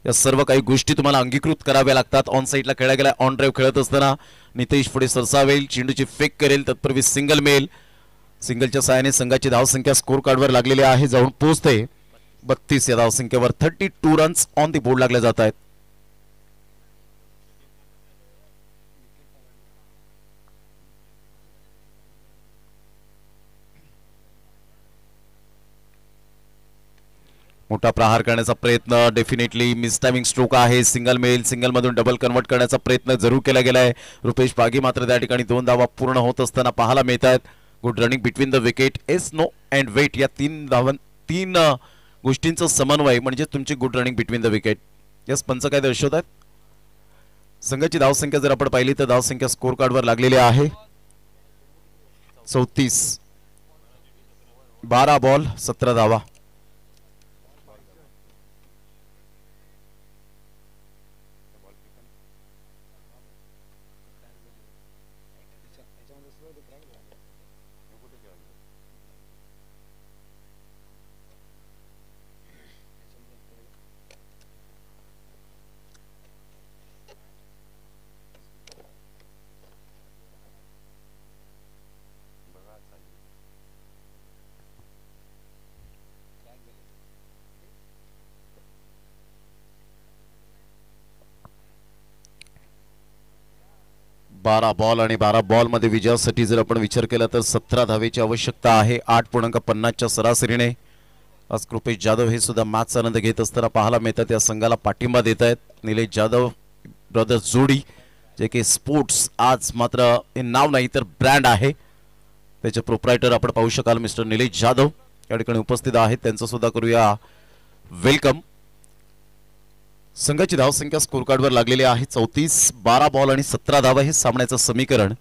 या सर्व काही गोष्टी तुम्हाला अंगीकृत कराव्या लागतात. ऑन साईडला खेळला गेला. ऑन ड्राईव्ह खेळत असताना नितेश पुढे सरसावेल, चेंडूची फेक करेल, तत्पूर्वी सिंगल मिळेल. सिंगलच्या साहाय्याने संघाची धावसंख्या स्कोर कार्डवर लागलेली आहे, जाऊन पोहोचते 32 या धावसंख्येवर. 32 रन्स ऑन दी बोर्ड लागले जात आहेत. मोठा प्रहार करण्याचा प्रयत्न, डेफिनेटली मिस टायमिंग स्ट्रोक आहे. सिंगल मिळेल. सिंगल मधून डबल कन्वर्ट करण्याचा प्रयत्न जरूर केला गेलाय. रुपेश पागी मात्र त्या ठिकाणी 2 धावा पूर्ण होत असताना पाहायला मिळत आहेत. Good running between the wicket, yes, no and wait या 3 गोष्टींचा समन्वय म्हणजे तुमची good running between the wicket. Yes, पंच काय दर्शवत आहेत. संघाची धावसंख्या जर आपण पाहिली तर धावसंख्या स्कोर कार्डवर लागलेली आहे 34. 12 बॉल 17 धावा. बारा बॉल आणि 12 बॉल मध्ये विजयासाठी जर आपण विचार केला तर 17 धावेची आवश्यकता आहे. 8.50च्या सरासरीने आज कृपेश जाधव हे सुद्धा मॅचचा आनंद घेत असताना पाहायला मिळतात. या संघाला पाठिंबा देत आहेत निलेश जाधव ब्रदर्स जोडी, जे की स्पोर्ट्स आज मात्र हे नाव नाही तर ब्रँड आहे. त्याचे प्रोप्रायटर आपण पाहू शकाल मिस्टर निलेश जाधव या ठिकाणी उपस्थित आहेत. त्यांचं सुद्धा करूया वेलकम. संघाची धावसंख्या स्कोर कार्डवर लागलेली आहे 34. 12 बॉल आणि 17 धावा हे सामन्याचं समीकरण.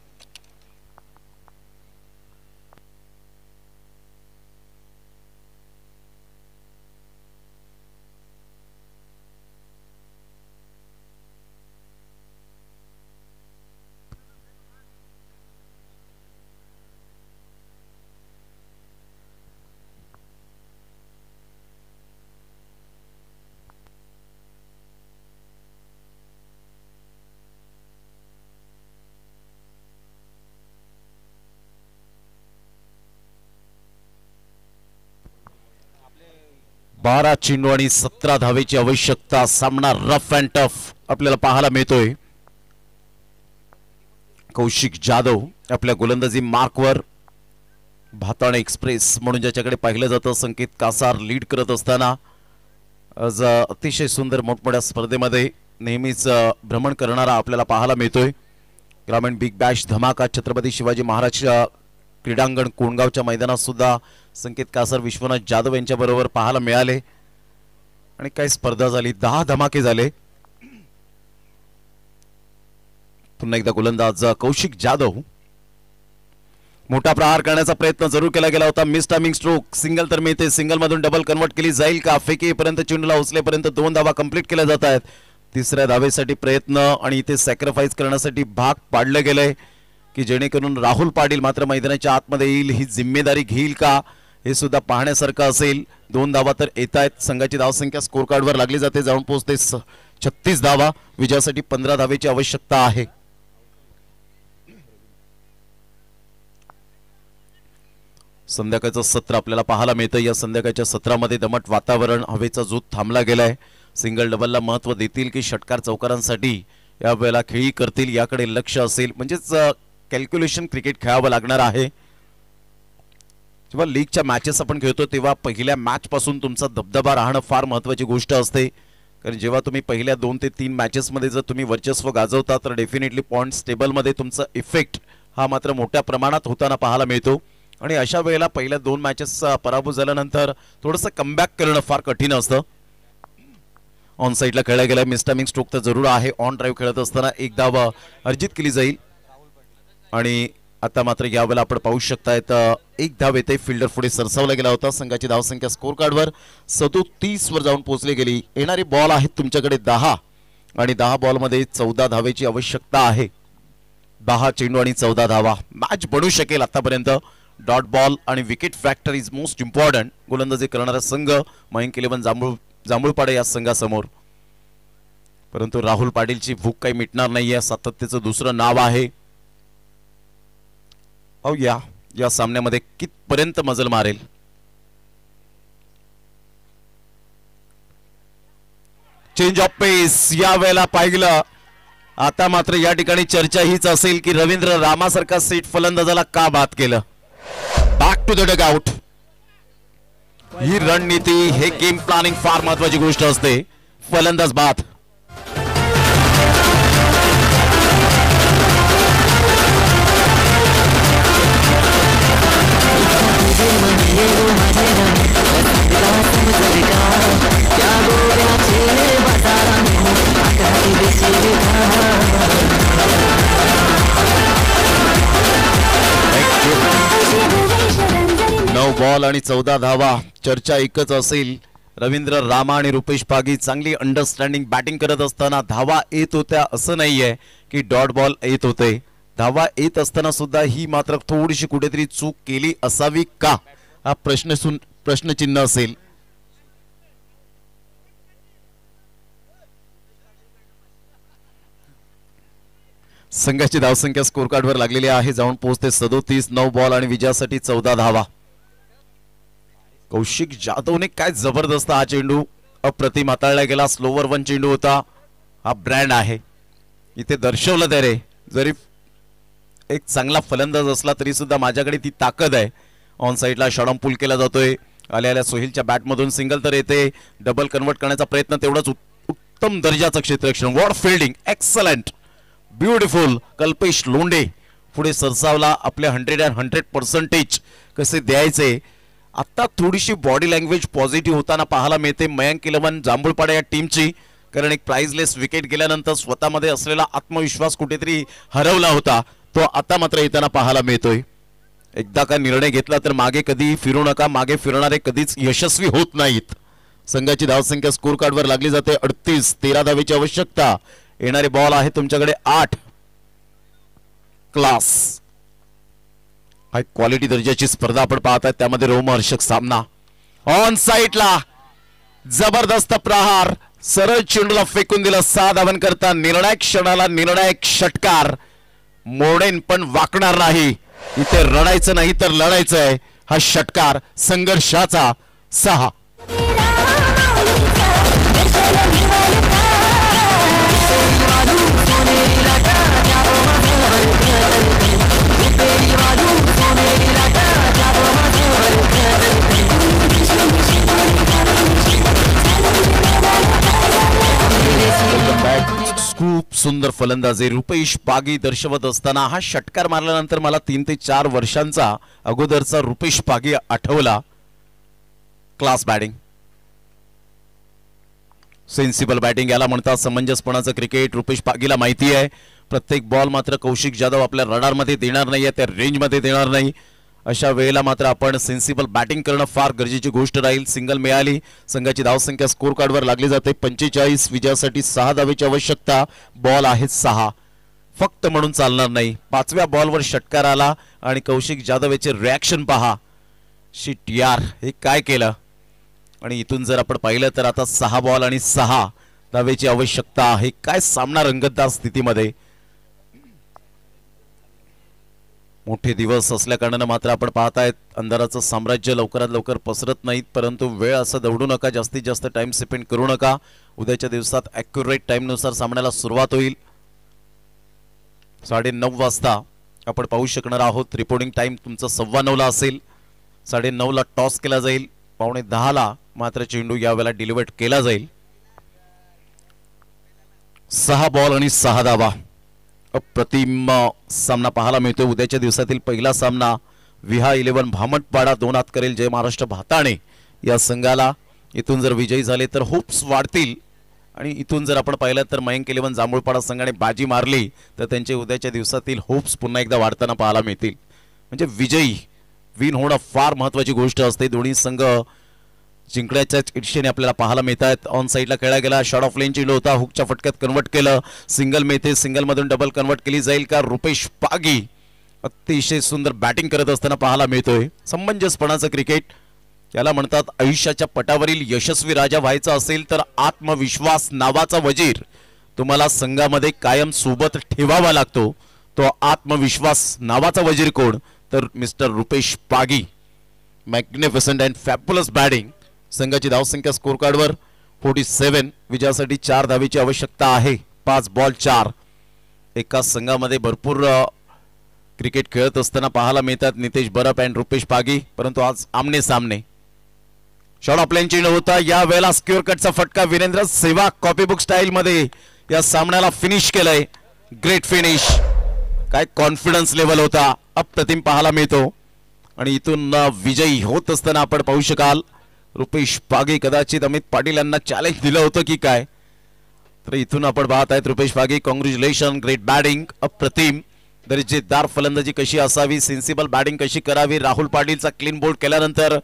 बारा चेंडू आणि 17 धावेची आवश्यकता. सामना रफ अँड टफ आपल्याला पाहायला मिळतोय. कौशिक जाधव आपल्या गोलंदाजी मार्कवर, भाताणे एक्सप्रेस म्हणून ज्याच्याकडे पाहिलं जातं संकेत कासार लीड करत असताना आज अतिशय सुंदर मोठमोठ्या स्पर्धेमध्ये नेहमीच भ्रमण करणारा आपल्याला पाहायला मिळतोय. ग्रामीण बिग बॅश धमाका छत्रपती शिवाजी महाराज क्रीडांगण कोणगावच्या मैदानात सुद्धा संकेत कासार विश्वनाथ जाधव यांच्या बरोबर पाहायला मिळाले आणि काय स्पर्धा झाली. 10 धमाके झाले. पुन्हा एकदा गोलंदाज कौशिक जाधव. मोठा प्रहार करण्याचा प्रयत्न जरूर केला गेला होता. Miss timing stroke. सिंगल तर मिळते. सिंगल मधून डबल कन्वर्ट केली जाईल का. फेकीपर्यंत चेंडूला उचलेपर्यंत 2 धावा कंप्लीट केल्या जात आहेत. तिसऱ्या धावेसाठी प्रयत्न आणि इथे सॅक्रिफाईस करण्यासाठी भाग पाडलं गेलंय की जेणेकरून राहुल पाटील मात्र मैदानाच्या आतमध्ये येईल. ही जिम्मेदारी घेईल का हे सुद्धा पाहण्यासारखं असेल. 2 धावा तर येत आहेत. संघाची धावसंख्या स्कोर कार्डवर लागली जाते, जाऊन पोहोचते 36 धावा. विजयासाठी 15 धावेची आवश्यकता आहे. संध्याकाळचं सत्र आपल्याला पाहायला मिळतं. या संध्याकाळच्या सत्रामध्ये दमट वातावरण, हवेचा झोत थांबला गेलाय. सिंगल डबलला महत्व देतील की षटकार चौकारांसाठी या वेळेला खेळी करतील याकडे लक्ष असेल. म्हणजेच कॅल्क्युलेशन क्रिकेट खेळावं लागणार आहे. जेव्हा लीगच्या मॅचेस आपण खेळतो तेव्हा पहिल्या मॅच पासून तुमचा दबदबा राहणं फार महत्वाची गोष्ट असते. कारण जेव्हा तुम्ही पहिल्या 2 ते 3 मॅचेसमध्ये जर तुम्ही वर्चस्व गाजवता तर डेफिनेटली पॉईंट्स टेबलमध्ये तुमचा इफेक्ट हा मात्र मोठ्या प्रमाणात होताना पाहायला मिळतो. आणि अशा वेळेला पहिल्या 2 मॅचेस पराभूत झाल्यानंतर थोडंसं कमबॅक करणं फार कठीण असतं. ऑन साईडला खेळला गेला. मिसटायमिंग स्ट्रोक तर जरूर आहे. ऑन ड्राईव्ह खेळत असताना एक धाव अर्जित केली जाईल आणि आता मात्र यावेळेला आपण पाहू शकतायत एक धाव येते. फिल्डर पुढे सरसावला गेला होता. संघाची धावसंख्या स्कोर कार्डवर 37 वर जाऊन पोहोचली गेली. येणारी बॉल आहेत तुमच्याकडे 10 आणि 10 बॉलमध्ये 14 धावेची आवश्यकता आहे. 10 चेंडू आणि 14 धावा. मॅच बनू शकेल आतापर्यंत. डॉट बॉल आणि wicket factor is most important. गोलंदाजी करणारा संघ मयंक 11 जांभूळपाडे या संघासमोर. परंतु राहुल पाटीलची भूक काही मिटणार नाहीये. सातत्याचं दुसरं नाव आहे. या सामन्यामध्ये कितपर्यंत मजल मारेल. चेंज ऑफ पेस या वेळेला पाहिलं. आता मात्र या ठिकाणी चर्चा हीच असेल की रवींद्र रामासारखा सेट फलंदाजाला का बाद केलं. Back to the dugout. ही रणनीती हे गेम प्लॅनिंग फार महत्वाची गोष्ट असते. फलंदाज बाद. नऊ बॉल आणि 14 धावा. चर्चा एकच असेल. रवींद्र रामा आणि रुपेश पागी चांगली अंडरस्टँडिंग बॅटिंग करत असताना धावा येत होत्या असं नाहीये की डॉट बॉल येत होते. धावा येत असताना सुद्धा ही मात्र थोडीशी कुठेतरी चूक केली असावी का हा प्रश्नचिन्ह असेल. संघाची धावसंख्या स्कोर कार्डवर लागलेली आहे. जाऊन पोहोचते 37. 9 बॉल आणि विजयासाठी 14 धावा. कौशिक जाधवने काय जबरदस्त हा चेंडू अप्रतिम हाताळला गेला. स्लोवर 1 चेंडू होता. हा ब्रँड आहे. इथे दर्शवलं ते रे. जरी एक चांगला फलंदाज असला तरी सुद्धा माझ्याकडे ती ताकद आहे. ऑन साईडला शॉर्ट पुल केला जातोय. आल्या सोहिलच्या बॅटमधून सिंगल तर येते. डबल कन्वर्ट करण्याचा प्रयत्न तेवढाच उत्तम दर्जाचं क्षेत्ररक्षण. What fielding. Excellent. Beautiful. Kalpesh Londhe पुढे सरसावला. आपले 100% कसे द्यायचे. आता थोडीशी बॉडी लँग्वेज पॉझिटिव्ह होताना पाहायला मिळते मयंक 11 जांभूळपाडे या टीमची. कारण एक प्राइजलेस विकेट गेल्यानंतर स्वतःमध्ये असलेला आत्मविश्वास कुठेतरी हरवला होता. तो आता मात्र येताना पाहायला मिळतोय. एकदा का निर्णय घेतला तर मागे कधी फिरू नका. मागे फिरणारे कधीच यशस्वी होत नाहीत. संघाची धावसंख्या स्कोर कार्डवर लागली जाते 38. 13 धावेची आवश्यकता. येणारे बॉल आहे तुमच्याकडे 8. क्लास. हाय क्वालिटी दर्जाची स्पर्धा आपण पाहताय. त्यामध्ये रोमहर्षक सामना. ऑन साईडला जबरदस्त प्रहार. सरळ चेंडूला फेकून दिला. 6 धावन करता निर्णायक क्षणाला निर्णायक षटकार. मोडेन पण वाकणार नाही. इथे रडायचं नाही तर लढायचंय. हा षटकार संघर्षाचा 6. खूप सुंदर फलंदाजी रुपेश पागी दर्शवत असताना हा षटकार मारल्यानंतर मला 3 ते 4 वर्षांचा अगोदरचा रुपेश पागी आठवला. Class batting. सेन्सिबल बॅटिंग याला म्हणतात. समंजसपणाचं क्रिकेट. रुपेश पागीला माहिती आहे प्रत्येक बॉल मात्र कौशिक जाधव आपल्या रडारमध्ये देणार नाहीये. त्या रेंजमध्ये देणार नाही. अशा वेळेला मात्र आपण सेन्सिबल बॅटिंग करणं फार गरजेची गोष्ट राहील. सिंगल मिळाली. संघाची धावसंख्या स्कोर कार्डवर लागली जाते 45. विजयासाठी 6 धावेची आवश्यकता. बॉल आहेत 6. फक्त म्हणून चालणार नाही. 5व्या बॉलवर षटकार आला आणि कौशिक जाधव याचे रिॲक्शन पहा. शिट यार हे काय केलं. आणि इथून जर आपण पाहिलं तर आता 6 बॉल आणि 6 धावेची आवश्यकता आहे. काय सामना रंगतदार स्थितीमध्ये. मोठे दिवस असल्या कारणाने मात्र आपण पाहतायत अंधाराचं साम्राज्य लवकरात लवकर पसरत नाहीत. परंतु वेळ असं दौडू नका. जास्तीत जास्त टाइम स्पेंड करू नका. उद्याच्या दिवसात ॲक्युरेट टाइमनुसार सामन्याला सुरुवात होईल. 9:30 वाजता आपण पाहू शकणार आहोत. रिपोर्टिंग टाइम तुमचा 9:15 असेल. 9:30 टॉस केला जाईल. 9:45 मात्र चेंडू यावेळेला डिलिव्हर्ड केला जाईल. 6 बॉल आणि 6 धावा. अप्रतिम सामना पाहायला मिळतो. उद्याच्या दिवसातील पहिला सामना विहा 11 भामटपाडा 2 हात करेल जय महाराष्ट्र भाताणे या संघाला. इथून जर विजयी झाले तर होप्स वाढतील आणि इथून जर आपण पाहिलं तर मयंक इलेव्हन जांभूळपाडा संघाने बाजी मारली तर त्यांचे उद्याच्या दिवसातील होप्स पुन्हा एकदा वाढताना पाहायला मिळतील. म्हणजे विजयी विन होणं फार महत्वाची गोष्ट असते. दोन्ही संघ जिंकण्याच्या इच्छेने आपल्याला पाहायला मिळत आहेत. ऑन साईडला खेळला गेला, शॉट ऑफ लेन चेंडू होता, हुकच्या फटक्यात कन्वर्ट केलं, सिंगल मिळते, सिंगल मधून डबल कन्वर्ट केली जाईल का? रुपेश पागी अतिशय सुंदर बॅटिंग करत असताना पाहायला मिळतोय. समंजसपणाचं क्रिकेट याला म्हणतात. आयुष्याच्या पटावरील यशस्वी राजा व्हायचा असेल तर आत्मविश्वास नावाचा वजीर तुम्हाला संघामध्ये कायम सोबत ठेवावा लागतो. तो आत्मविश्वास नावाचा वजीर कोण? तर mister Rupesh Pagi. Magnificent and fabulous batting. संघाची धावसंख्या स्कोर कार्डवर 47. विजयासाठी 4 धावेची आवश्यकता आहे. 5 बॉल 4. एका संघामध्ये भरपूर क्रिकेट खेळत असताना पाहायला मिळतात नितेश बरप अँड रुपेश पागी, परंतु आज आमने सामने. शॉट ऑफ लाईन चेंडू होता, या वेळेला स्क्वेअर कटचा फटका. वीरेंद्र सेहवाग कॉपीबुक स्टाईल मध्ये या सामन्याला फिनिश केलंय. Great finish. काय कॉन्फिडन्स लेवल होता, अप्रतिम पाहायला मिळतो. आणि इथून विजयी होत असताना आपण पाहू शकाल रुपेश पागी. कदाचित अमित पाटील यांना चॅलेंज दिलं होतं की काय, तर इथून आपण पाहत आहेत Rupesh Pagi. Congratulation, great batting, अप्रतिम. दर्जेदार फलंदाजी कशी असावी, सेन्सिबल बॅटिंग कशी करावी. राहुल पाटीलचा क्लीन बोल्ड केल्यानंतर